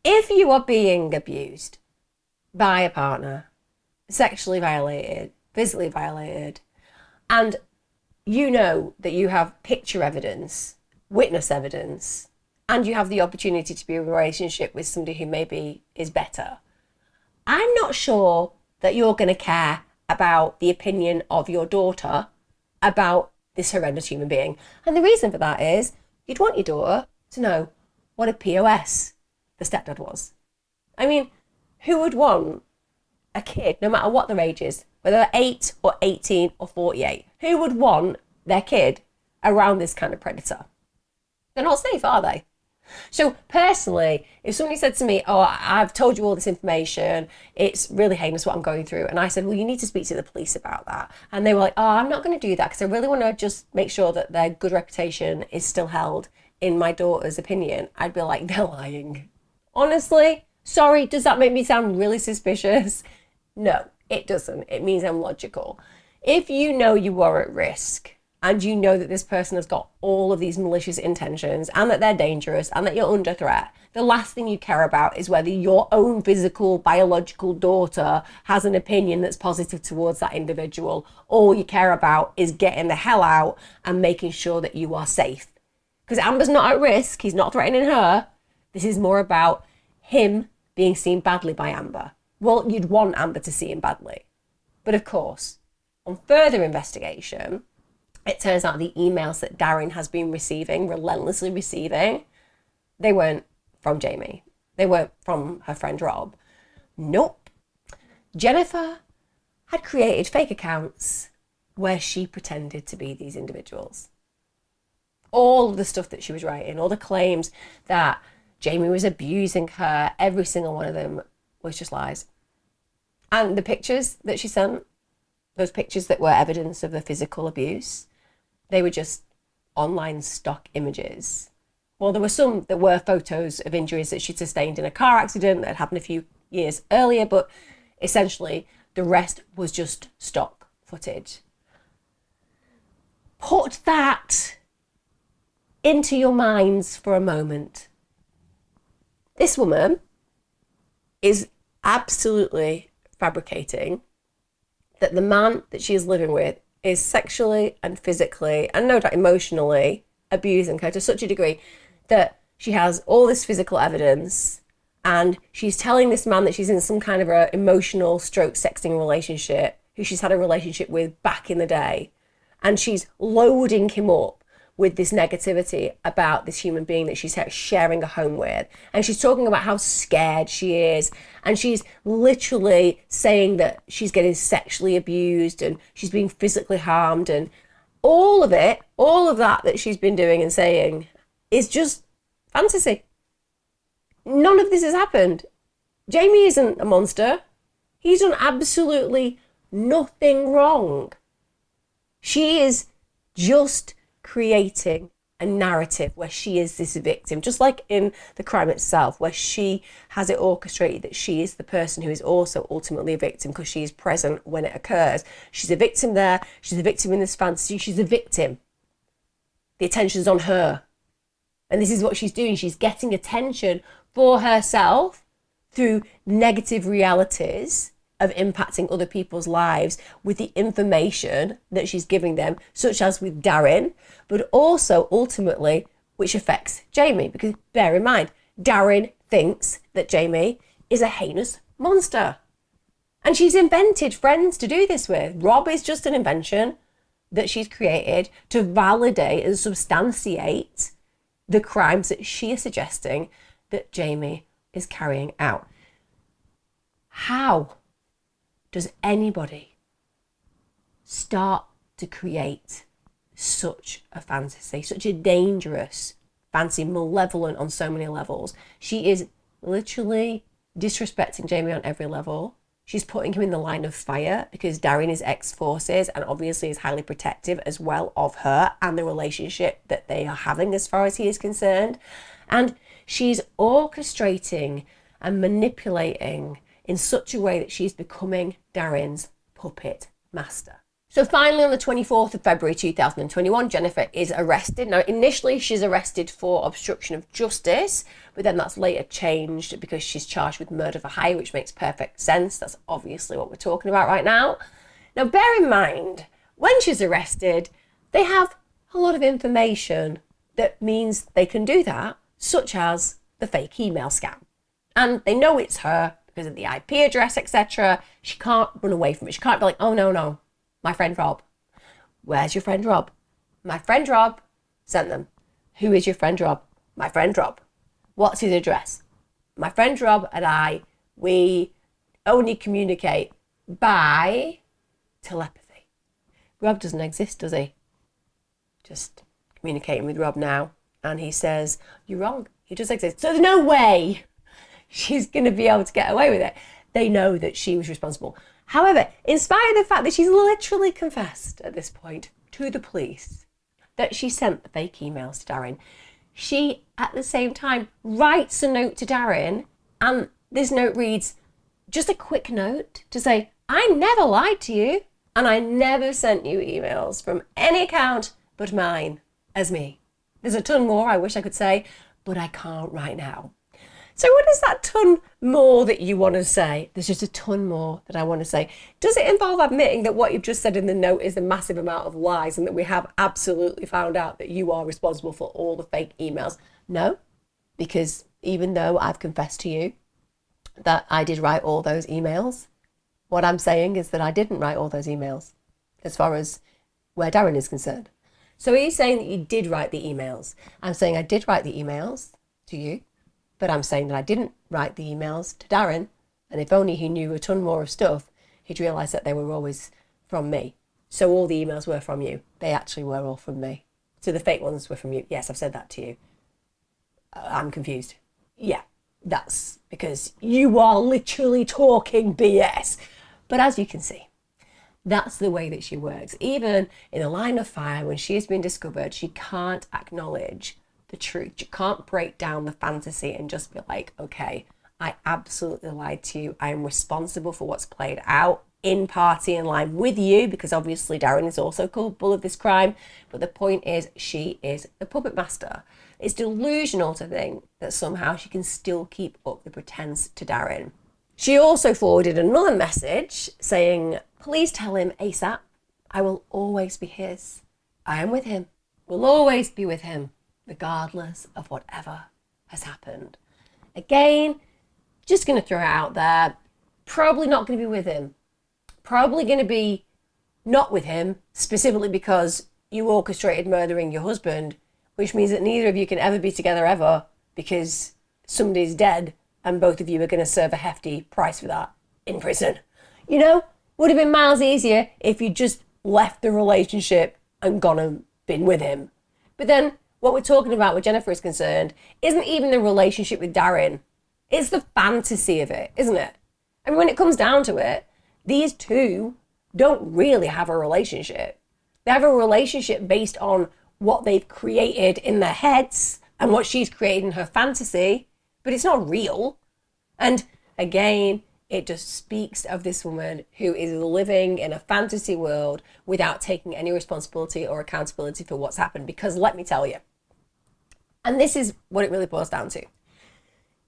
If you are being abused by a partner, sexually violated, physically violated, and you know that you have picture evidence, witness evidence, and you have the opportunity to be in a relationship with somebody who maybe is better, I'm not sure that you're going to care about the opinion of your daughter about this horrendous human being. And the reason for that is you'd want your daughter to know what a POS the stepdad was. I mean, who would want a kid, no matter what their age is, whether they're 8 or 18 or 48, who would want their kid around this kind of predator? They're not safe, are they? So personally, if somebody said to me, oh, I've told you all this information, it's really heinous what I'm going through, and I said, well, you need to speak to the police about that, and they were like, oh, I'm not going to do that because I really want to just make sure that their good reputation is still held in my daughter's opinion, I'd be like, they're lying. Honestly, sorry, does that make me sound really suspicious? No, it doesn't. It means I'm logical. If you know you are at risk, and you know that this person has got all of these malicious intentions and that they're dangerous and that you're under threat, the last thing you care about is whether your own physical, biological daughter has an opinion that's positive towards that individual. All you care about is getting the hell out and making sure that you are safe. Because Amber's not at risk. He's not threatening her. This is more about him being seen badly by Amber. Well, you'd want Amber to see him badly. But of course, on further investigation, it turns out the emails that Darren has been receiving, relentlessly receiving, they weren't from Jamie. They weren't from her friend Rob. Nope. Jennifer had created fake accounts where she pretended to be these individuals. All of the stuff that she was writing, all the claims that Jamie was abusing her, every single one of them was just lies. And the pictures that she sent, those pictures that were evidence of the physical abuse, they were just online stock images. Well, there were some that were photos of injuries that she'd sustained in a car accident that had happened a few years earlier, but essentially the rest was just stock footage. Put that into your minds for a moment. This woman is absolutely fabricating that the man that she is living with is sexually and physically and no doubt emotionally abusing her to such a degree that she has all this physical evidence, and she's telling this man that she's in some kind of a emotional stroke sexting relationship who she's had a relationship with back in the day, and she's loading him up with this negativity about this human being that she's sharing a home with. And she's talking about how scared she is. And she's literally saying that she's getting sexually abused and she's being physically harmed and all of it, all of that she's been doing and saying is just fantasy. None of this has happened. Jamie isn't a monster. He's done absolutely nothing wrong. She is just creating a narrative where she is this victim, just like in the crime itself, where she has it orchestrated that she is the person who is also ultimately a victim because she is present when it occurs. She's a victim there. She's a victim in this fantasy. She's a victim. The attention's on her. And this is what she's doing. She's getting attention for herself through negative realities of impacting other people's lives with the information that she's giving them, such as with Darren, but also ultimately which affects Jamie. Because bear in mind, Darren thinks that Jamie is a heinous monster. And she's invented friends to do this with. Rob is just an invention that she's created to validate and substantiate the crimes that she is suggesting that Jamie is carrying out. How does anybody start to create such a fantasy, such a dangerous fantasy, malevolent on so many levels? She is literally disrespecting Jamie on every level. She's putting him in the line of fire because Darren is ex-forces and obviously is highly protective as well of her and the relationship that they are having as far as he is concerned. And she's orchestrating and manipulating in such a way that she's becoming Darren's puppet master. So finally, on the 24th of February 2021, Jennifer is arrested. Now, initially, she's arrested for obstruction of justice, but then that's later changed because she's charged with murder for hire, which makes perfect sense. That's obviously what we're talking about right now. Now, bear in mind, when she's arrested, they have a lot of information that means they can do that, such as the fake email scam. And they know it's her because of the IP address, etc. She can't run away from it. She can't be like, oh, no, my friend Rob. Where's your friend Rob? My friend Rob sent them. Who is your friend Rob? My friend Rob. What's his address? My friend Rob and we only communicate by telepathy. Rob doesn't exist, does he? Just communicating with Rob now. And he says, you're wrong. He does exist. So there's no way she's going to be able to get away with it. They know that she was responsible. However, in spite of the fact that she's literally confessed at this point to the police that she sent the fake emails to Darren, she at the same time writes a note to Darren, and this note reads, just a quick note to say, I never lied to you and I never sent you emails from any account but mine as me. There's a ton more I wish I could say, but I can't right now. So what is that ton more that you want to say? There's just a ton more that I want to say. Does it involve admitting that what you've just said in the note is a massive amount of lies and that we have absolutely found out that you are responsible for all the fake emails? No, because even though I've confessed to you that I did write all those emails, what I'm saying is that I didn't write all those emails as far as where Darren is concerned. So he's saying that you did write the emails. I'm saying I did write the emails to you. But I'm saying that I didn't write the emails to Darren, and if only he knew a ton more of stuff, he'd realise that they were always from me. So all the emails were from you. They actually were all from me. So the fake ones were from you. Yes, I've said that to you. I'm confused. Yeah, that's because you are literally talking BS. But as you can see, that's the way that she works. Even in a line of fire, when she has been discovered, she can't acknowledge the truth. You can't break down the fantasy and just be like, okay, I absolutely lied to you. I am responsible for what's played out in party in line with you, because obviously Darren is also culpable of this crime. But the point is, she is the puppet master. It's delusional to think that somehow she can still keep up the pretense to Darren. She also forwarded another message saying, please tell him ASAP, I will always be his. I am with him. Will always be with him, regardless of whatever has happened. Again, just going to throw it out there, probably not going to be with him. Probably going to be not with him, specifically because you orchestrated murdering your husband, which means that neither of you can ever be together ever because somebody's dead and both of you are going to serve a hefty price for that in prison. You know, would have been miles easier if you just left the relationship and gone and been with him. But then what we're talking about where Jennifer is concerned isn't even the relationship with Darren. It's the fantasy of it, isn't it? I mean, when it comes down to it, these two don't really have a relationship. They have a relationship based on what they've created in their heads and what she's created in her fantasy, but it's not real. And again, it just speaks of this woman who is living in a fantasy world without taking any responsibility or accountability for what's happened. Because let me tell you, and this is what it really boils down to.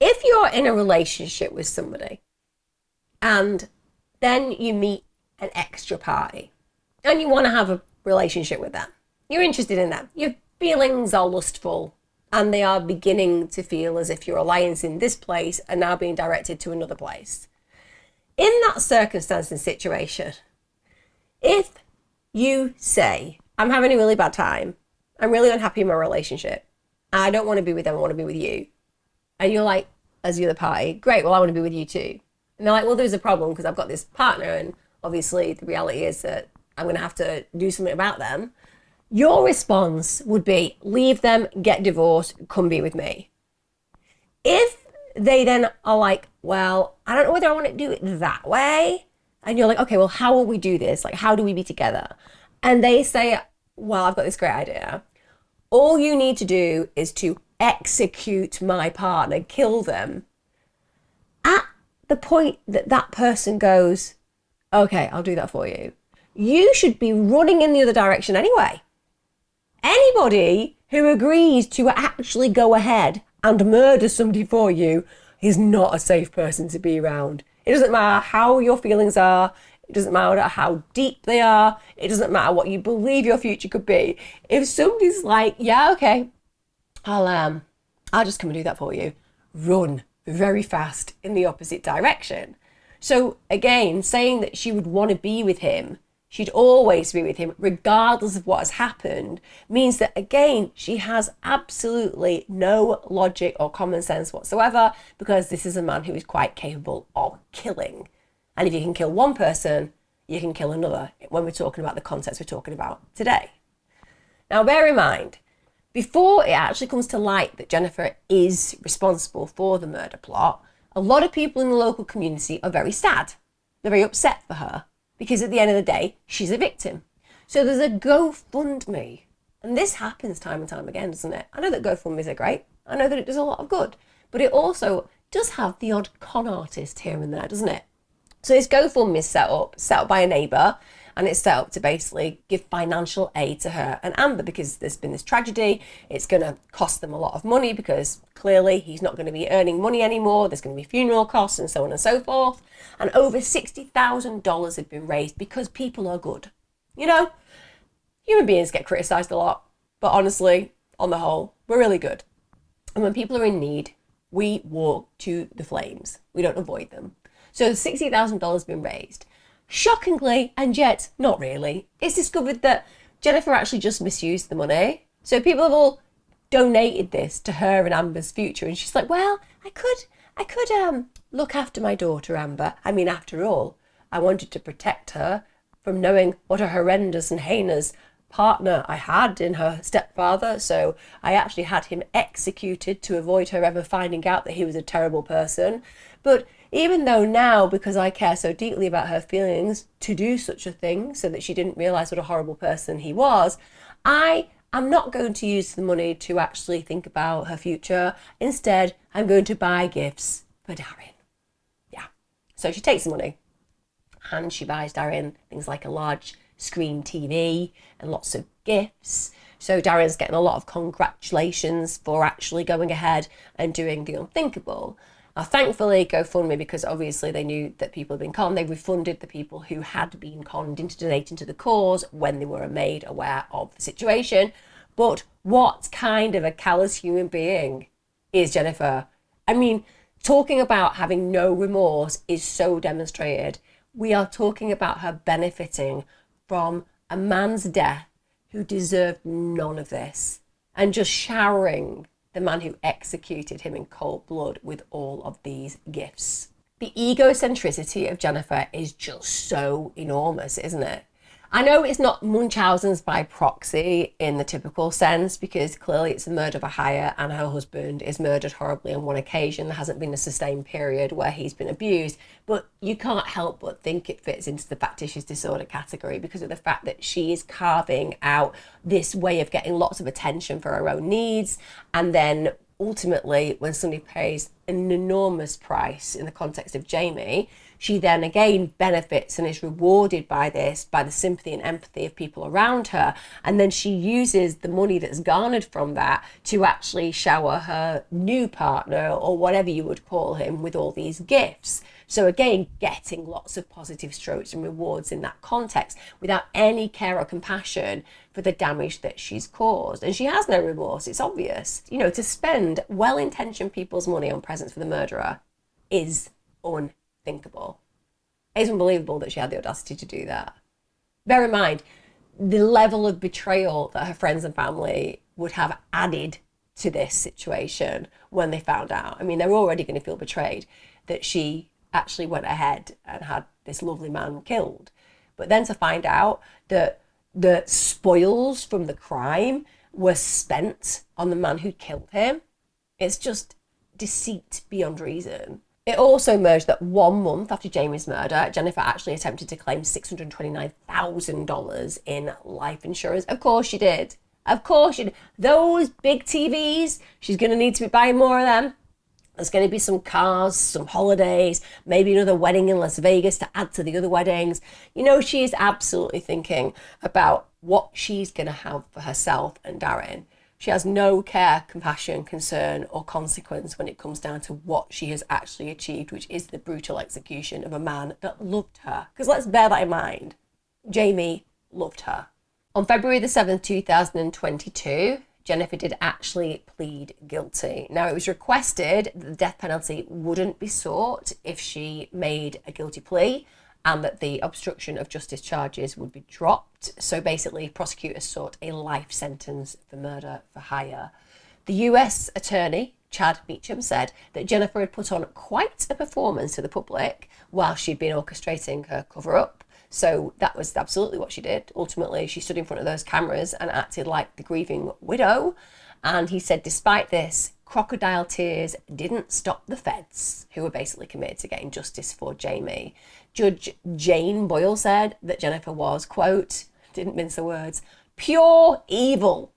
If you're in a relationship with somebody and then you meet an extra party and you want to have a relationship with them, you're interested in them, your feelings are lustful, and they are beginning to feel as if your alliance in this place are now being directed to another place. In that circumstance and situation, if you say, I'm having a really bad time, I'm really unhappy in my relationship, I don't want to be with them, I want to be with you. And you're like, as the other party, great, well, I want to be with you too. And they're like, well, there's a problem because I've got this partner and obviously the reality is that I'm going to have to do something about them. Your response would be, leave them, get divorced, come be with me. If they then are like, well, I don't know whether I want to do it that way. And you're like, okay, well, how will we do this? Like, how do we be together? And they say, well, I've got this great idea. All you need to do is to execute my partner, kill them. At the point that that person goes, okay, I'll do that for you, you should be running in the other direction anyway. Anybody who agrees to actually go ahead and murder somebody for you is not a safe person to be around. It doesn't matter how your feelings are. It doesn't matter how deep they are. It doesn't matter what you believe your future could be. If somebody's like, yeah, okay, I'll just come and do that for you, run very fast in the opposite direction. So again, saying that she would want to be with him, she'd always be with him regardless of what has happened, means that again, she has absolutely no logic or common sense whatsoever, because this is a man who is quite capable of killing. And if you can kill one person, you can kill another when we're talking about the context we're talking about today. Now, bear in mind, before it actually comes to light that Jennifer is responsible for the murder plot, a lot of people in the local community are very sad. They're very upset for her because at the end of the day, she's a victim. So there's a GoFundMe. And this happens time and time again, doesn't it? I know that GoFundMes are great. I know that it does a lot of good. But it also does have the odd con artist here and there, doesn't it? So this GoFundMe is set up by a neighbour, and it's set up to basically give financial aid to her and Amber because there's been this tragedy. It's going to cost them a lot of money because clearly he's not going to be earning money anymore. There's going to be funeral costs and so on and so forth. And over $60,000 have been raised because people are good. You know, human beings get criticised a lot, but honestly, on the whole, we're really good. And when people are in need, we walk to the flames. We don't avoid them. So $60,000 has been raised. Shockingly, and yet not really, it's discovered that Jennifer actually just misused the money. So people have all donated this to her and Amber's future. And she's like, well, I could look after my daughter, Amber. I mean, after all, I wanted to protect her from knowing what a horrendous and heinous partner I had in her stepfather. So I actually had him executed to avoid her ever finding out that he was a terrible person. But even though now, because I care so deeply about her feelings to do such a thing so that she didn't realise what a horrible person he was, I am not going to use the money to actually think about her future. Instead, I'm going to buy gifts for Darren. Yeah. So she takes the money and she buys Darren things like a large screen TV and lots of gifts. So Darren's getting a lot of congratulations for actually going ahead and doing the unthinkable. Now, thankfully, GoFundMe, because obviously they knew that people had been conned, they refunded the people who had been conned into donating to the cause when they were made aware of the situation. But what kind of a callous human being is Jennifer? I mean, talking about having no remorse is so demonstrated. We are talking about her benefiting from a man's death who deserved none of this and just showering the man who executed him in cold blood with all of these gifts. The egocentricity of Jennifer is just so enormous, isn't it? I know it's not Munchausen's by proxy in the typical sense, because clearly it's a murder for hire and her husband is murdered horribly on one occasion. There hasn't been a sustained period where he's been abused, but you can't help but think it fits into the factitious disorder category because of the fact that she is carving out this way of getting lots of attention for her own needs, and then ultimately when somebody pays an enormous price in the context of Jamie, she then again benefits and is rewarded by this, by the sympathy and empathy of people around her. And then she uses the money that's garnered from that to actually shower her new partner, or whatever you would call him, with all these gifts. So again, getting lots of positive strokes and rewards in that context without any care or compassion for the damage that she's caused. And she has no remorse, it's obvious. You know, to spend well-intentioned people's money on presents for the murderer is unthinkable. It's unbelievable that she had the audacity to do that. Bear in mind the level of betrayal that her friends and family would have added to this situation when they found out. I mean, they're already going to feel betrayed that she actually went ahead and had this lovely man killed. But then to find out that the spoils from the crime were spent on the man who killed him, it's just deceit beyond reason. It also emerged that 1 month after Jamie's murder, Jennifer actually attempted to claim $629,000 in life insurance. Of course she did. Of course she did. Those big TVs, she's going to need to be buying more of them. There's going to be some cars, some holidays, maybe another wedding in Las Vegas to add to the other weddings. You know, she is absolutely thinking about what she's going to have for herself and Darren. She has no care, compassion, concern, or consequence when it comes down to what she has actually achieved, which is the brutal execution of a man that loved her. Because let's bear that in mind. Jamie loved her. On February the 7th, 2022, Jennifer did actually plead guilty. Now, it was requested that the death penalty wouldn't be sought if she made a guilty plea, and that the obstruction of justice charges would be dropped. So basically, prosecutors sought a life sentence for murder for hire. The US attorney, Chad Meacham, said that Jennifer had put on quite a performance to the public while she'd been orchestrating her cover-up. So that was absolutely what she did. Ultimately, she stood in front of those cameras and acted like the grieving widow. And he said, despite this, crocodile tears didn't stop the feds, who were basically committed to getting justice for Jamie. Judge Jane Boyle said that Jennifer was, quote, didn't mince the words, pure evil.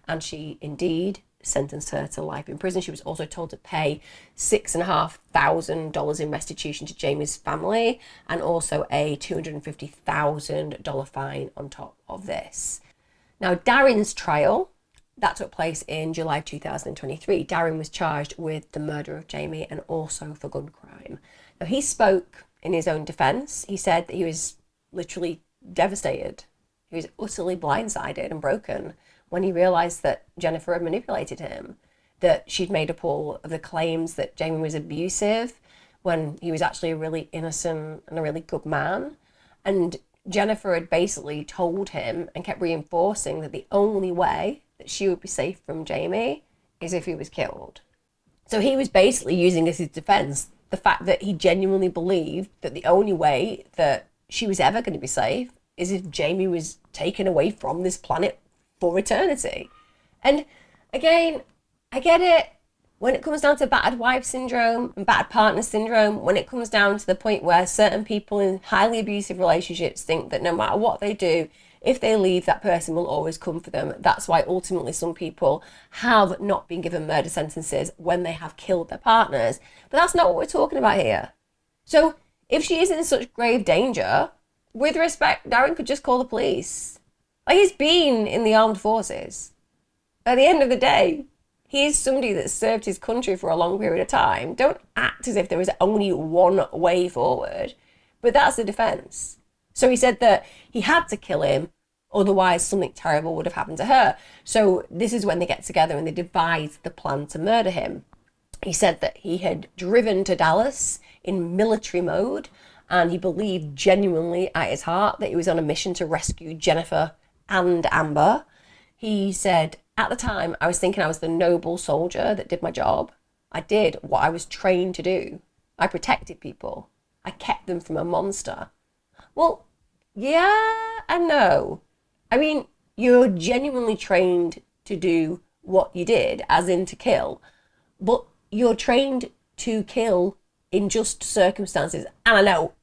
And she indeed sentenced her to life in prison. She was also told to pay $6,500 in restitution to Jamie's family, and also a $250,000 fine on top of this. Now, Darren's trial, that took place in July 2023. Darren was charged with the murder of Jamie and also for gun crime. Now, he spoke in his own defense. He said that he was literally devastated. He was utterly blindsided and broken when he realized that Jennifer had manipulated him, that she'd made up all of the claims that Jamie was abusive when he was actually a really innocent and a really good man. And Jennifer had basically told him and kept reinforcing that the only way that she would be safe from Jamie is if he was killed. So he was basically using as his defense the fact that he genuinely believed that the only way that she was ever going to be safe is if Jamie was taken away from this planet for eternity. And again, I get it. When it comes down to battered wife syndrome and battered partner syndrome, when it comes down to the point where certain people in highly abusive relationships think that no matter what they do, if they leave, that person will always come for them. That's why ultimately some people have not been given murder sentences when they have killed their partners. But that's not what we're talking about here. So if she is in such grave danger, with respect, Darren could just call the police. Like, he's been in the armed forces. At the end of the day, he is somebody that served his country for a long period of time. Don't act as if there is only one way forward. But that's the defense. So he said that he had to kill him, otherwise something terrible would have happened to her. So this is when they get together and they devise the plan to murder him. He said that he had driven to Dallas in military mode, and he believed genuinely at his heart that he was on a mission to rescue Jennifer and Amber. He said, at the time, I was thinking I was the noble soldier that did my job. I did what I was trained to do. I protected people. I kept them from a monster. Well, yeah, and no. I mean, you're genuinely trained to do what you did, as in to kill, but you're trained to kill in just circumstances. And I know,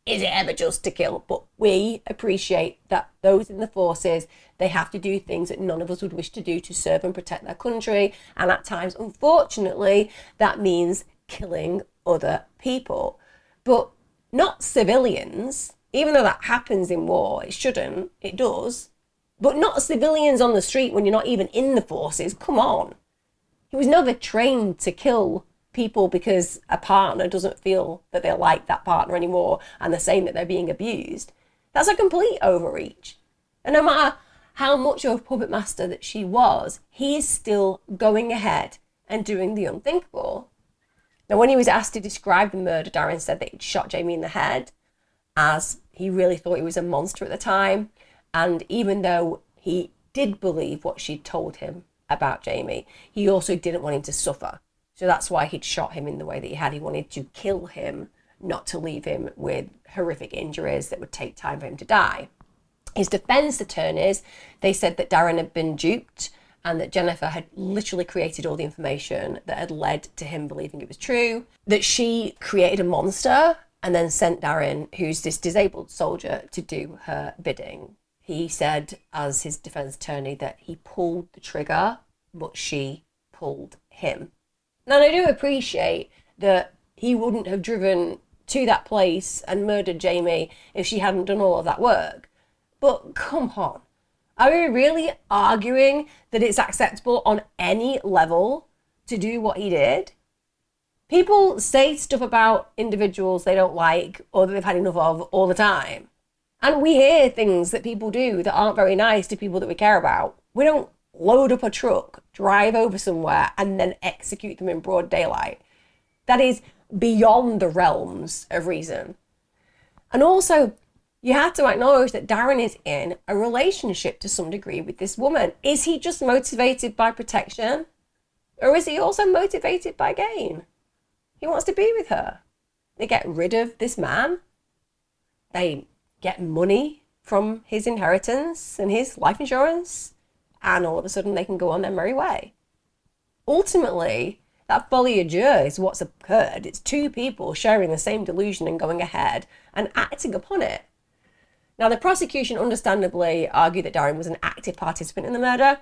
is it ever just to kill? But we appreciate that those in the forces, they have to do things that none of us would wish to do to serve and protect their country. And at times, unfortunately, that means killing other people. But not civilians, even though that happens in war. It shouldn't, it does. But not civilians on the street when you're not even in the forces. Come on. He was never trained to kill people because a partner doesn't feel that they like that partner anymore and they're saying that they're being abused. That's a complete overreach. And no matter how much of a puppet master that she was, he is still going ahead and doing the unthinkable. Now, when he was asked to describe the murder, Darren said that he'd shot Jamie in the head, as he really thought he was a monster at the time. And even though he did believe what she'd told him about Jamie, he also didn't want him to suffer. So that's why he'd shot him in the way that he had. He wanted to kill him, not to leave him with horrific injuries that would take time for him to die. His defense attorneys, they said that Darren had been duped and that Jennifer had literally created all the information that had led to him believing it was true, that she created a monster and then sent Darren, who's this disabled soldier, to do her bidding. He said, as his defense attorney, that he pulled the trigger, but she pulled him. Now, I do appreciate that he wouldn't have driven to that place and murdered Jamie if she hadn't done all of that work. But come on, are we really arguing that it's acceptable on any level to do what he did? People say stuff about individuals they don't like or that they've had enough of all the time. And we hear things that people do that aren't very nice to people that we care about. We don't load up a truck, drive over somewhere, and then execute them in broad daylight. That is beyond the realms of reason. And also, you have to acknowledge that Darren is in a relationship to some degree with this woman. Is he just motivated by protection? Or is he also motivated by gain? He wants to be with her. They get rid of this man. They get money from his inheritance and his life insurance. And all of a sudden they can go on their merry way. Ultimately, that folie à deux is what's occurred. It's two people sharing the same delusion and going ahead and acting upon it. Now, the prosecution understandably argued that Darren was an active participant in the murder,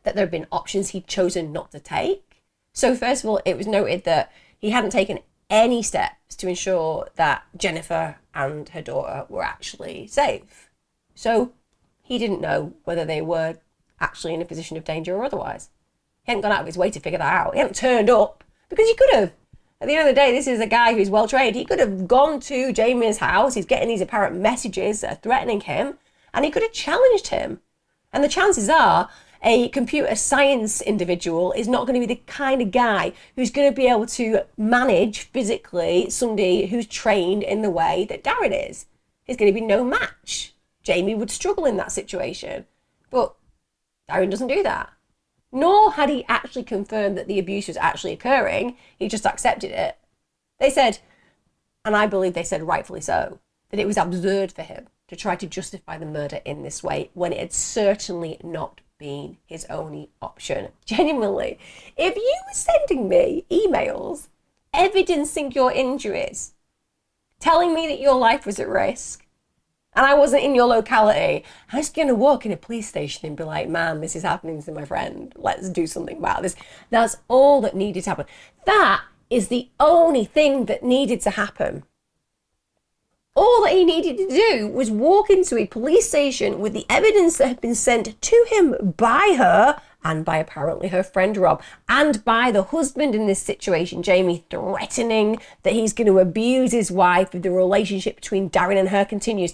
that there had been options he'd chosen not to take. So first of all, it was noted that he hadn't taken any steps to ensure that Jennifer and her daughter were actually safe. So he didn't know whether they were actually in a position of danger or otherwise. He hadn't gone out of his way to figure that out. He hadn't turned up, because he could have. At the end of the day, this is a guy who's well trained. He could have gone to Jamie's house. He's getting these apparent messages that are threatening him, and he could have challenged him. And the chances are a computer science individual is not going to be the kind of guy who's going to be able to manage physically somebody who's trained in the way that Darren is. He's going to be no match. Jamie would struggle in that situation. But Darren doesn't do that. Nor had he actually confirmed that the abuse was actually occurring. He just accepted it. They said, and I believe they said rightfully so, that it was absurd for him to try to justify the murder in this way when it had certainly not been his only option. Genuinely, if you were sending me emails evidencing your injuries, telling me that your life was at risk, and I wasn't in your locality, I was going to walk in a police station and be like, man, this is happening to my friend. Let's do something about this. That's all that needed to happen. That is the only thing that needed to happen. All that he needed to do was walk into a police station with the evidence that had been sent to him by her and by apparently her friend Rob and by the husband in this situation, Jamie, threatening that he's going to abuse his wife if the relationship between Darren and her continues.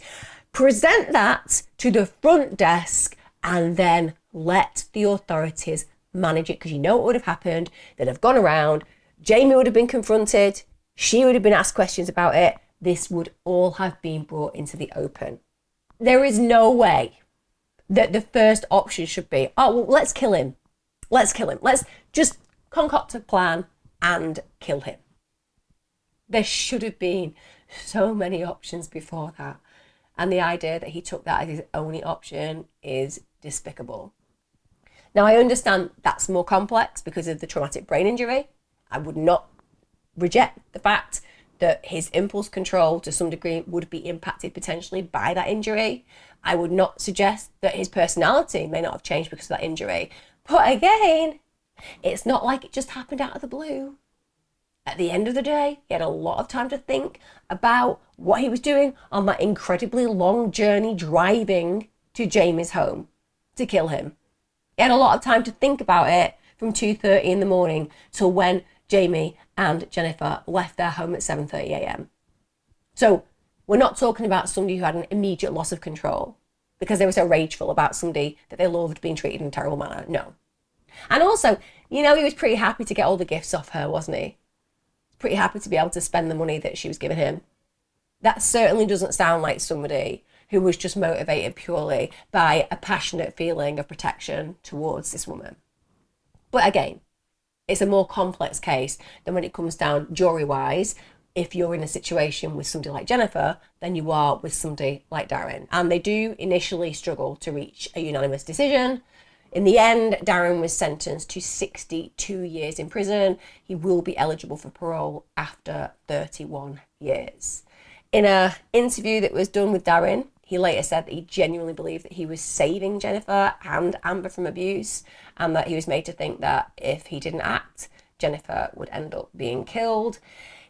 Present that to the front desk and then let the authorities manage it, because you know what would have happened. They'd have gone around, Jamie would have been confronted, she would have been asked questions about it. This would all have been brought into the open. There is no way that the first option should be, oh, well, let's kill him. Let's kill him. Let's just concoct a plan and kill him. There should have been so many options before that. And the idea that he took that as his only option is despicable. Now, I understand that's more complex because of the traumatic brain injury. I would not reject the fact that his impulse control to some degree would be impacted potentially by that injury. I would not suggest that his personality may not have changed because of that injury. But again, it's not like it just happened out of the blue. At the end of the day, he had a lot of time to think about what he was doing on that incredibly long journey driving to Jamie's home to kill him. He had a lot of time to think about it from 2:30 in the morning till when Jamie and Jennifer left their home at 7:30 a.m. So we're not talking about somebody who had an immediate loss of control because they were so rageful about somebody that they loved being treated in a terrible manner. No. And also, he was pretty happy to get all the gifts off her, wasn't he? Pretty happy to be able to spend the money that she was giving him. That certainly doesn't sound like somebody who was just motivated purely by a passionate feeling of protection towards this woman. But again, it's a more complex case than when it comes down jury-wise, if you're in a situation with somebody like Jennifer than you are with somebody like Darren. And they do initially struggle to reach a unanimous decision. In the end, Darren was sentenced to 62 years in prison. He will be eligible for parole after 31 years. In an interview that was done with Darren, he later said that he genuinely believed that he was saving Jennifer and Amber from abuse, and that he was made to think that if he didn't act, Jennifer would end up being killed.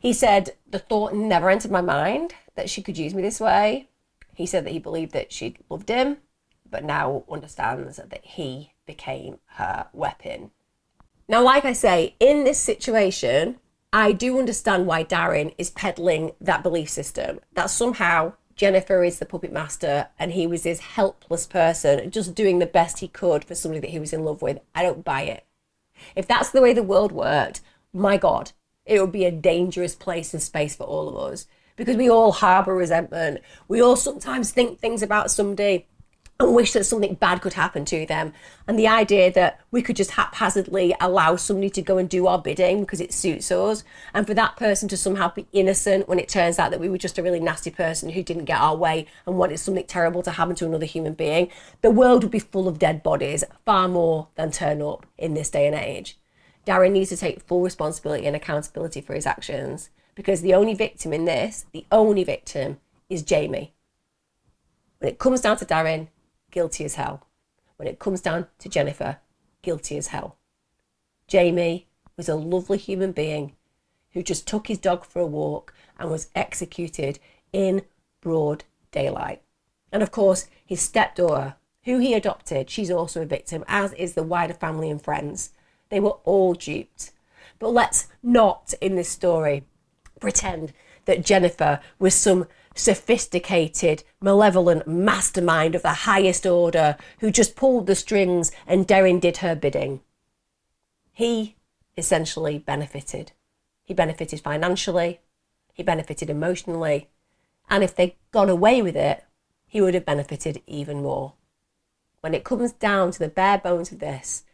He said, the thought never entered my mind that she could use me this way. He said that he believed that she loved him, but now understands that he became her weapon. Now, like I say, in this situation, I do understand why Darren is peddling that belief system, that somehow Jennifer is the puppet master and he was this helpless person just doing the best he could for somebody that he was in love with. I don't buy it. If that's the way the world worked, my God, it would be a dangerous place and space for all of us, because we all harbour resentment. We all sometimes think things about somebody and wish that something bad could happen to them. And the idea that we could just haphazardly allow somebody to go and do our bidding because it suits us, and for that person to somehow be innocent when it turns out that we were just a really nasty person who didn't get our way and wanted something terrible to happen to another human being, the world would be full of dead bodies, far more than turn up in this day and age. Darren needs to take full responsibility and accountability for his actions, because the only victim in this, the only victim, is Jamie. When it comes down to Darren, guilty as hell. When it comes down to Jennifer, guilty as hell. Jamie was a lovely human being who just took his dog for a walk and was executed in broad daylight. And of course, his stepdaughter, who he adopted, she's also a victim, as is the wider family and friends. They were all duped. But let's not, in this story, pretend that Jennifer was some sophisticated, malevolent mastermind of the highest order who just pulled the strings and Darren did her bidding. He essentially benefited. He benefited financially, he benefited emotionally, and if they'd gone away with it, he would have benefited even more. When it comes down to the bare bones of this,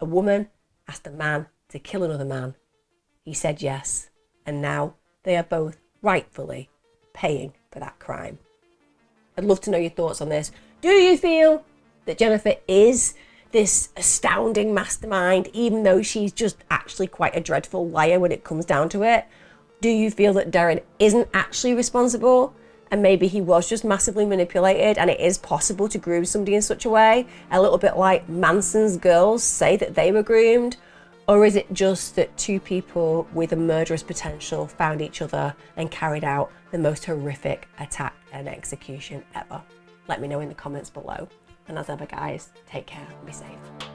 a woman asked a man to kill another man. He said yes, and now they are both rightfully paying for that crime. I'd love to know your thoughts on this. Do you feel that Jennifer is this astounding mastermind, even though she's just actually quite a dreadful liar when it comes down to it? Do you feel that Darren isn't actually responsible and maybe he was just massively manipulated, and it is possible to groom somebody in such a way, a little bit like Manson's girls say that they were groomed? Or is it just that two people with a murderous potential found each other and carried out the most horrific attack and execution ever? Let me know in the comments below. And as ever, guys, take care and be safe.